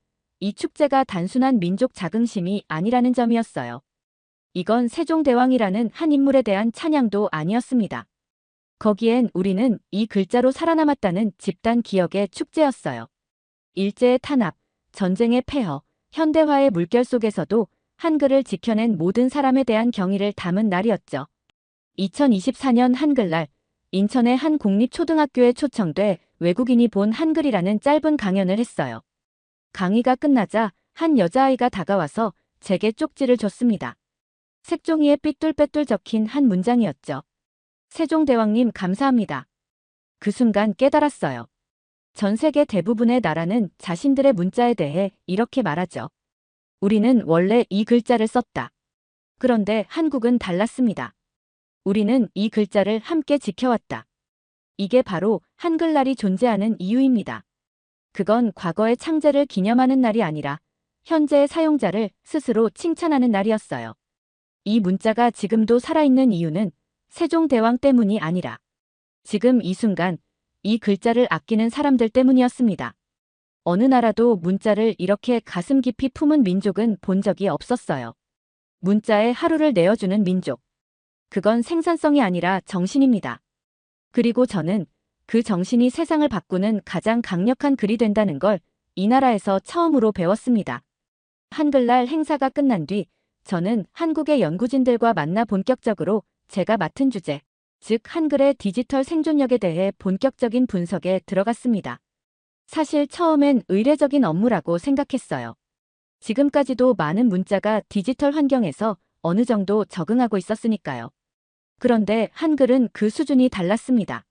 이 축제가 단순한 민족 자긍심이 아니라는 점이었어요. 이건 세종대왕이라는 한 인물에 대한 찬양도 아니었습니다. 거기엔 우리는 이 글자로 살아남았다는 집단 기억의 축제였어요. 일제의 탄압, 전쟁의 폐허, 현대화의 물결 속에서도 한글을 지켜낸 모든 사람에 대한 경의를 담은 날이었죠. 2024년 한글날, 인천의 한 공립초등학교에 초청돼 외국인이 본 한글이라는 짧은 강연을 했어요. 강의가 끝나자 한 여자아이가 다가와서 제게 쪽지를 줬습니다. 색종이에 삐뚤빼뚤 적힌 한 문장이었죠. 세종대왕님 감사합니다. 그 순간 깨달았어요. 전 세계 대부분의 나라는 자신들의 문자에 대해 이렇게 말하죠. 우리는 원래 이 글자를 썼다. 그런데 한국은 달랐습니다. 우리는 이 글자를 함께 지켜왔다. 이게 바로 한글날이 존재하는 이유입니다. 그건 과거의 창제를 기념하는 날이 아니라 현재의 사용자를 스스로 칭찬하는 날이었어요. 이 문자가 지금도 살아있는 이유는 세종대왕 때문이 아니라 지금 이 순간 이 글자를 아끼는 사람들 때문이었습니다. 어느 나라도 문자를 이렇게 가슴 깊이 품은 민족은 본 적이 없었어요. 문자에 하루를 내어주는 민족. 그건 생산성이 아니라 정신입니다. 그리고 저는 그 정신이 세상을 바꾸는 가장 강력한 글이 된다는 걸 이 나라에서 처음으로 배웠습니다. 한글날 행사가 끝난 뒤 저는 한국의 연구진들과 만나 본격적으로 제가 맡은 주제, 즉 한글의 디지털 생존력에 대해 본격적인 분석에 들어갔습니다. 사실 처음엔 의례적인 업무라고 생각했어요. 지금까지도 많은 문자가 디지털 환경에서 어느 정도 적응하고 있었으니까요. 그런데 한글은 그 수준이 달랐습니다.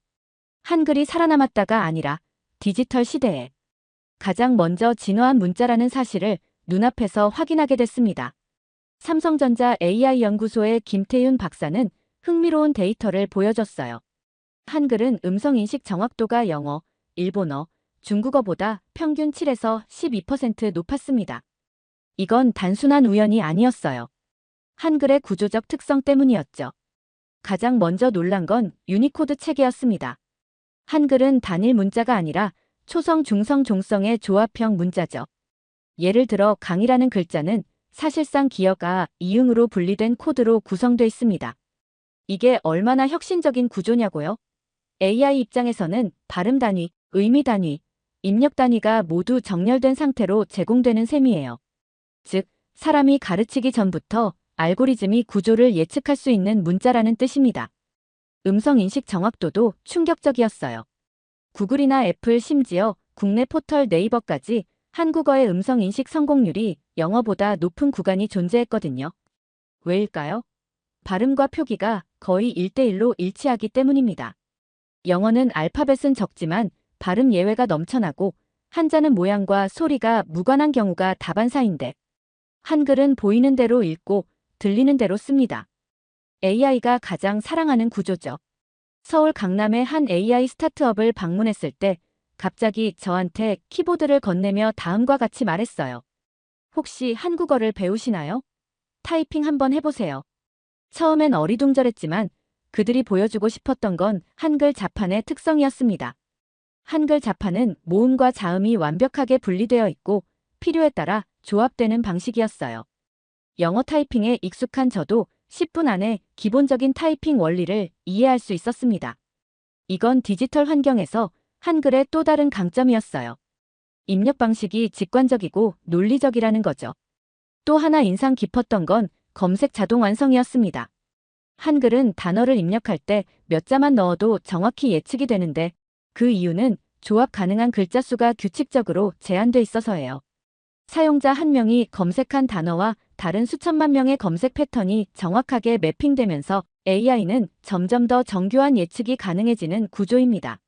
한글이 살아남았다가 아니라 디지털 시대에 가장 먼저 진화한 문자라는 사실을 눈앞에서 확인하게 됐습니다. 삼성전자 AI 연구소의 김태윤 박사는 흥미로운 데이터를 보여줬어요. 한글은 음성인식 정확도가 영어, 일본어, 중국어보다 평균 7에서 12% 높았습니다. 이건 단순한 우연이 아니었어요. 한글의 구조적 특성 때문이었죠. 가장 먼저 놀란 건 유니코드 체계였습니다. 한글은 단일 문자가 아니라 초성, 중성, 종성의 조합형 문자죠. 예를 들어 강이라는 글자는 사실상 기어가 이응으로 분리된 코드로 구성되어 있습니다. 이게 얼마나 혁신적인 구조냐고요? AI 입장에서는 발음 단위, 의미 단위, 입력 단위가 모두 정렬된 상태로 제공되는 셈이에요. 즉, 사람이 가르치기 전부터 알고리즘이 구조를 예측할 수 있는 문자라는 뜻입니다. 음성 인식 정확도도 충격적이었어요. 구글이나 애플 심지어 국내 포털 네이버까지 한국어의 음성 인식 성공률이 영어보다 높은 구간이 존재했거든요. 왜일까요? 발음과 표기가 거의 1대1로 일치하기 때문입니다. 영어는 알파벳은 적지만 발음 예외가 넘쳐나고 한자는 모양과 소리가 무관한 경우가 다반사인데 한글은 보이는 대로 읽고 들리는 대로 씁니다. AI가 가장 사랑하는 구조죠. 서울 강남의 한 AI 스타트업을 방문했을 때 갑자기 저한테 키보드를 건네며 다음과 같이 말했어요. 혹시 한국어를 배우시나요? 타이핑 한번 해보세요. 처음엔 어리둥절했지만 그들이 보여주고 싶었던 건 한글 자판의 특성이었습니다. 한글 자판은 모음과 자음이 완벽하게 분리되어 있고 필요에 따라 조합되는 방식이었어요. 영어 타이핑에 익숙한 저도 10분 안에 기본적인 타이핑 원리를 이해할 수 있었습니다. 이건 디지털 환경에서 한글의 또 다른 강점이었어요. 입력 방식이 직관적이고 논리적이라는 거죠. 또 하나 인상 깊었던 건 검색 자동 완성이었습니다. 한글은 단어를 입력할 때 몇 자만 넣어도 정확히 예측이 되는데 그 이유는 조합 가능한 글자 수가 규칙적으로 제한돼 있어서예요. 사용자 한 명이 검색한 단어와 다른 수천만 명의 검색 패턴이 정확하게 매핑되면서 AI는 점점 더 정교한 예측이 가능해지는 구조입니다.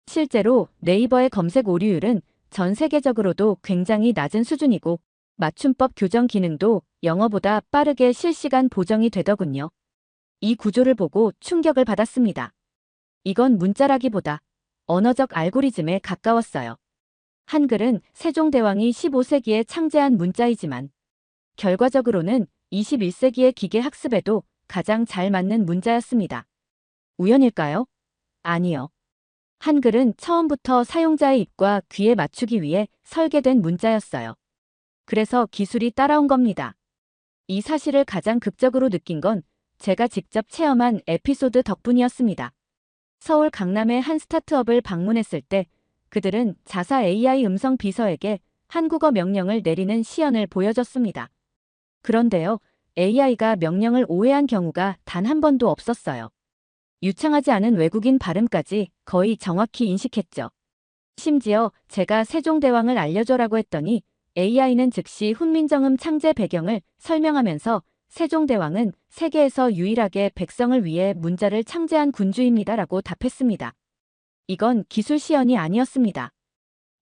실제로 네이버의 검색 오류율은 전 세계적으로도 굉장히 낮은 수준이고 맞춤법 교정 기능도 영어보다 빠르게 실시간 보정이 되더군요. 이 구조를 보고 충격을 받았습니다. 이건 문자라기보다 언어적 알고리즘에 가까웠어요. 한글은 세종대왕이 15세기에 창제한 문자이지만 결과적으로는 21세기의 기계 학습에도 가장 잘 맞는 문자였습니다. 우연일까요? 아니요. 한글은 처음부터 사용자의 입과 귀에 맞추기 위해 설계된 문자였어요. 그래서 기술이 따라온 겁니다. 이 사실을 가장 극적으로 느낀 건 제가 직접 체험한 에피소드 덕분이었습니다. 서울 강남의 한 스타트업을 방문했을 때 그들은 자사 AI 음성 비서에게 한국어 명령을 내리는 시연을 보여줬습니다. 그런데요, AI가 명령을 오해한 경우가 단 한 번도 없었어요. 유창하지 않은 외국인 발음까지 거의 정확히 인식했죠. 심지어 제가 세종대왕을 알려줘라고 했더니 AI는 즉시 훈민정음 창제 배경을 설명하면서 세종대왕은 세계에서 유일하게 백성을 위해 문자를 창제한 군주입니다라고 답했습니다. 이건 기술 시연이 아니었습니다.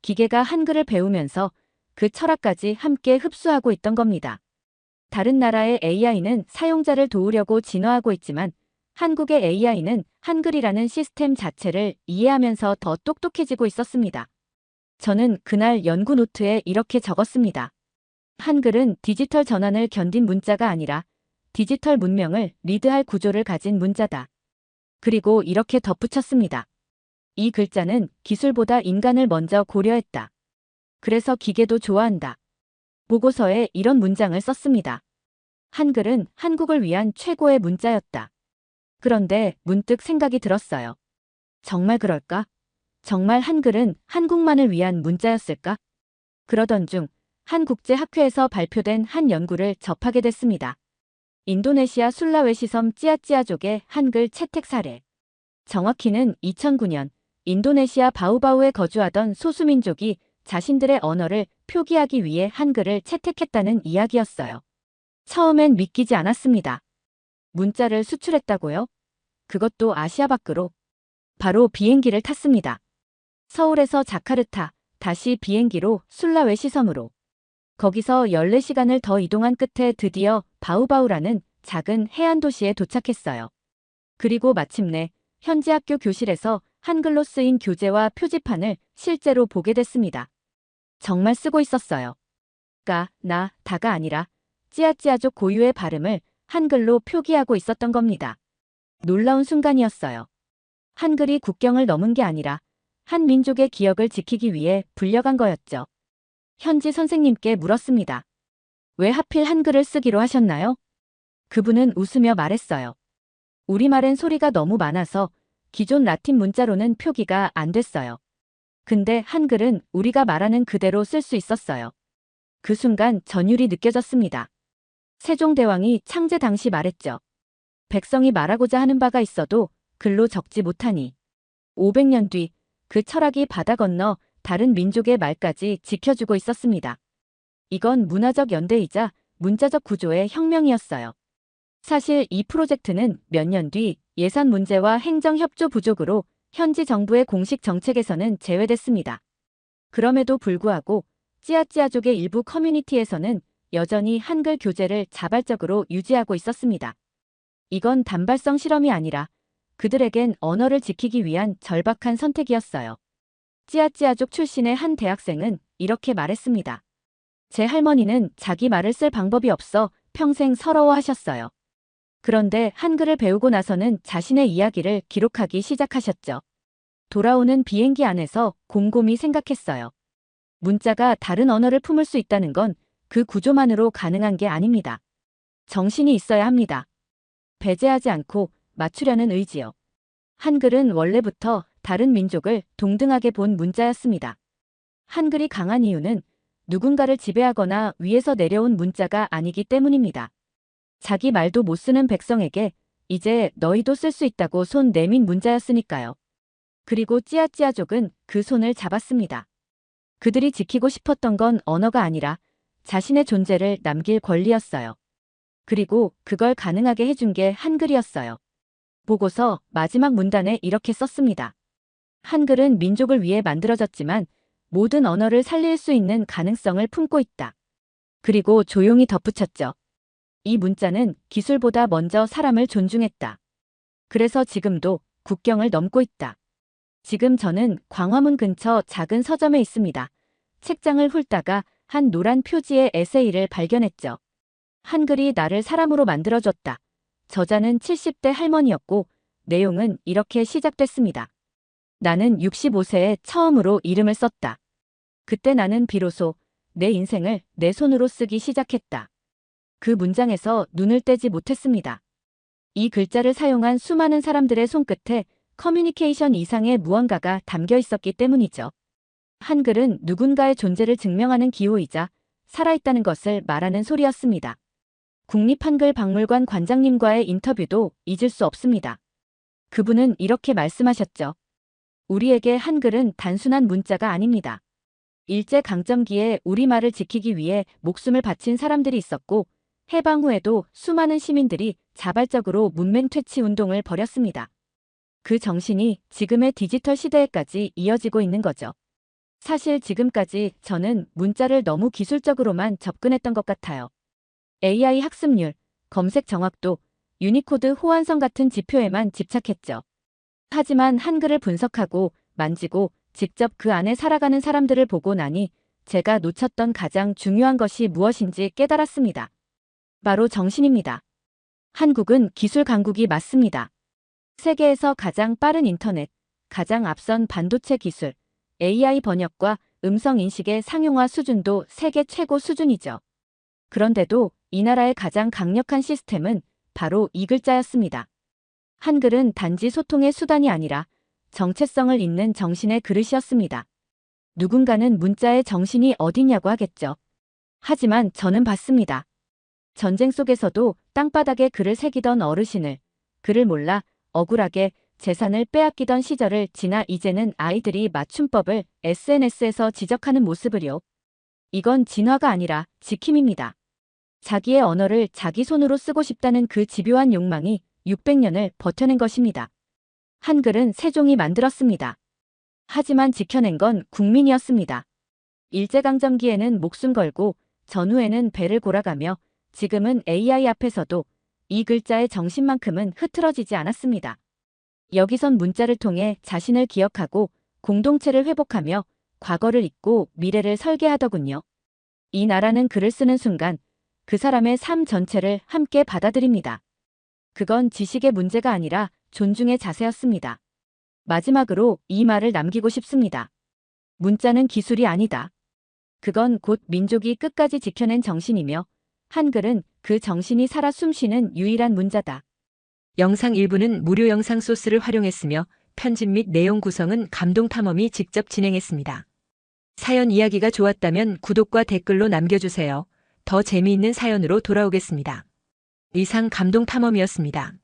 기계가 한글을 배우면서 그 철학까지 함께 흡수하고 있던 겁니다. 다른 나라의 AI는 사용자를 도우려고 진화하고 있지만 한국의 AI는 한글이라는 시스템 자체를 이해하면서 더 똑똑해지고 있었습니다. 저는 그날 연구 노트에 이렇게 적었습니다. 한글은 디지털 전환을 견딘 문자가 아니라 디지털 문명을 리드할 구조를 가진 문자다. 그리고 이렇게 덧붙였습니다. 이 글자는 기술보다 인간을 먼저 고려했다. 그래서 기계도 좋아한다. 보고서에 이런 문장을 썼습니다. 한글은 한국을 위한 최고의 문자였다. 그런데 문득 생각이 들었어요. 정말 그럴까? 정말 한글은 한국만을 위한 문자였을까? 그러던 중 한 국제학회에서 발표된 한 연구를 접하게 됐습니다. 인도네시아 술라웨시 섬 찌아찌아족의 한글 채택 사례. 정확히는 2009년 인도네시아 바우바우에 거주하던 소수민족이 자신들의 언어를 표기하기 위해 한글을 채택했다는 이야기였어요. 처음엔 믿기지 않았습니다. 문자를 수출했다고요? 그것도 아시아 밖으로. 바로 비행기를 탔습니다. 서울에서 자카르타, 다시 비행기로 술라웨시 섬으로. 거기서 14시간을 더 이동한 끝에 드디어 바우바우라는 작은 해안 도시에 도착했어요. 그리고 마침내 현지 학교 교실에서 한글로 쓰인 교재와 표지판을 실제로 보게 됐습니다. 정말 쓰고 있었어요. 다가 아니라 찌아찌아족 고유의 발음을 한글로 표기하고 있었던 겁니다. 놀라운 순간이었어요. 한글이 국경을 넘은 게 아니라 한 민족의 기억을 지키기 위해 불려간 거였죠. 현지 선생님께 물었습니다. 왜 하필 한글을 쓰기로 하셨나요? 그분은 웃으며 말했어요. 우리말엔 소리가 너무 많아서 기존 라틴 문자로는 표기가 안 됐어요. 근데 한글은 우리가 말하는 그대로 쓸 수 있었어요. 그 순간 전율이 느껴졌습니다. 세종대왕이 창제 당시 말했죠. 백성이 말하고자 하는 바가 있어도 글로 적지 못하니. 500년 뒤 그 철학이 바다 건너 다른 민족의 말까지 지켜주고 있었습니다. 이건 문화적 연대이자 문자적 구조의 혁명이었어요. 사실 이 프로젝트는 몇 년 뒤 예산 문제와 행정 협조 부족으로 현지 정부의 공식 정책에서는 제외됐습니다. 그럼에도 불구하고 찌아찌아족의 일부 커뮤니티에서는 여전히 한글 교재를 자발적으로 유지하고 있었습니다. 이건 단발성 실험이 아니라 그들에겐 언어를 지키기 위한 절박한 선택이었어요. 찌아찌아족 출신의 한 대학생은 이렇게 말했습니다. 제 할머니는 자기 말을 쓸 방법이 없어 평생 서러워하셨어요. 그런데 한글을 배우고 나서는 자신의 이야기를 기록하기 시작하셨죠. 돌아오는 비행기 안에서 곰곰이 생각했어요. 문자가 다른 언어를 품을 수 있다는 건 그 구조만으로 가능한 게 아닙니다. 정신이 있어야 합니다. 배제하지 않고 맞추려는 의지요. 한글은 원래부터 다른 민족을 동등하게 본 문자였습니다. 한글이 강한 이유는 누군가를 지배하거나 위에서 내려온 문자가 아니기 때문입니다. 자기 말도 못 쓰는 백성에게 이제 너희도 쓸 수 있다고 손 내민 문자였으니까요. 그리고 찌아찌아족은 그 손을 잡았습니다. 그들이 지키고 싶었던 건 언어가 아니라 자신의 존재를 남길 권리였어요. 그리고 그걸 가능하게 해준 게 한글이었어요. 보고서 마지막 문단에 이렇게 썼습니다. 한글은 민족을 위해 만들어졌지만 모든 언어를 살릴 수 있는 가능성을 품고 있다. 그리고 조용히 덧붙였죠. 이 문자는 기술보다 먼저 사람을 존중했다. 그래서 지금도 국경을 넘고 있다. 지금 저는 광화문 근처 작은 서점에 있습니다. 책장을 훑다가 한 노란 표지의 에세이를 발견했죠. 한글이 나를 사람으로 만들어줬다. 저자는 70대 할머니였고 내용은 이렇게 시작됐습니다. 나는 65세에 처음으로 이름을 썼다. 그때 나는 비로소 내 인생을 내 손으로 쓰기 시작했다. 그 문장에서 눈을 떼지 못했습니다. 이 글자를 사용한 수많은 사람들의 손끝에 커뮤니케이션 이상의 무언가가 담겨 있었기 때문이죠. 한글은 누군가의 존재를 증명하는 기호이자 살아있다는 것을 말하는 소리였습니다. 국립한글박물관 관장님과의 인터뷰도 잊을 수 없습니다. 그분은 이렇게 말씀하셨죠. 우리에게 한글은 단순한 문자가 아닙니다. 일제강점기에 우리말을 지키기 위해 목숨을 바친 사람들이 있었고 해방 후에도 수많은 시민들이 자발적으로 문맹 퇴치 운동을 벌였습니다. 그 정신이 지금의 디지털 시대에까지 이어지고 있는 거죠. 사실 지금까지 저는 문자를 너무 기술적으로만 접근했던 것 같아요. AI 학습률, 검색 정확도, 유니코드 호환성 같은 지표에만 집착했죠. 하지만 한글을 분석하고 만지고 직접 그 안에 살아가는 사람들을 보고 나니 제가 놓쳤던 가장 중요한 것이 무엇인지 깨달았습니다. 바로 정신입니다. 한국은 기술 강국이 맞습니다. 세계에서 가장 빠른 인터넷, 가장 앞선 반도체 기술, AI 번역과 음성 인식의 상용화 수준도 세계 최고 수준이죠. 그런데도 이 나라의 가장 강력한 시스템은 바로 이 글자였습니다. 한글은 단지 소통의 수단이 아니라 정체성을 잇는 정신의 그릇이었습니다. 누군가는 문자의 정신이 어디냐고 하겠죠. 하지만 저는 봤습니다. 전쟁 속에서도 땅바닥에 글을 새기던 어르신을, 글을 몰라 억울하게 재산을 빼앗기던 시절을 지나 이제는 아이들이 맞춤법을 SNS에서 지적하는 모습을요. 이건 진화가 아니라 지킴입니다. 자기의 언어를 자기 손으로 쓰고 싶다는 그 집요한 욕망이 600년을 버텨낸 것입니다. 한글은 세종이 만들었습니다. 하지만 지켜낸 건 국민이었습니다. 일제강점기에는 목숨 걸고 전후에는 배를 골아가며 지금은 AI 앞에서도 이 글자의 정신만큼은 흐트러지지 않았습니다. 여기선 문자를 통해 자신을 기억하고 공동체를 회복하며 과거를 잊고 미래를 설계하더군요. 이 나라는 글을 쓰는 순간 그 사람의 삶 전체를 함께 받아들입니다. 그건 지식의 문제가 아니라 존중의 자세였습니다. 마지막으로 이 말을 남기고 싶습니다. 문자는 기술이 아니다. 그건 곧 민족이 끝까지 지켜낸 정신이며 한글은 그 정신이 살아 숨쉬는 유일한 문자다. 영상 일부는 무료 영상 소스를 활용했으며 편집 및 내용 구성은 감동탐험이 직접 진행했습니다. 사연 이야기가 좋았다면 구독과 댓글로 남겨주세요. 더 재미있는 사연으로 돌아오겠습니다. 이상 감동탐험이었습니다.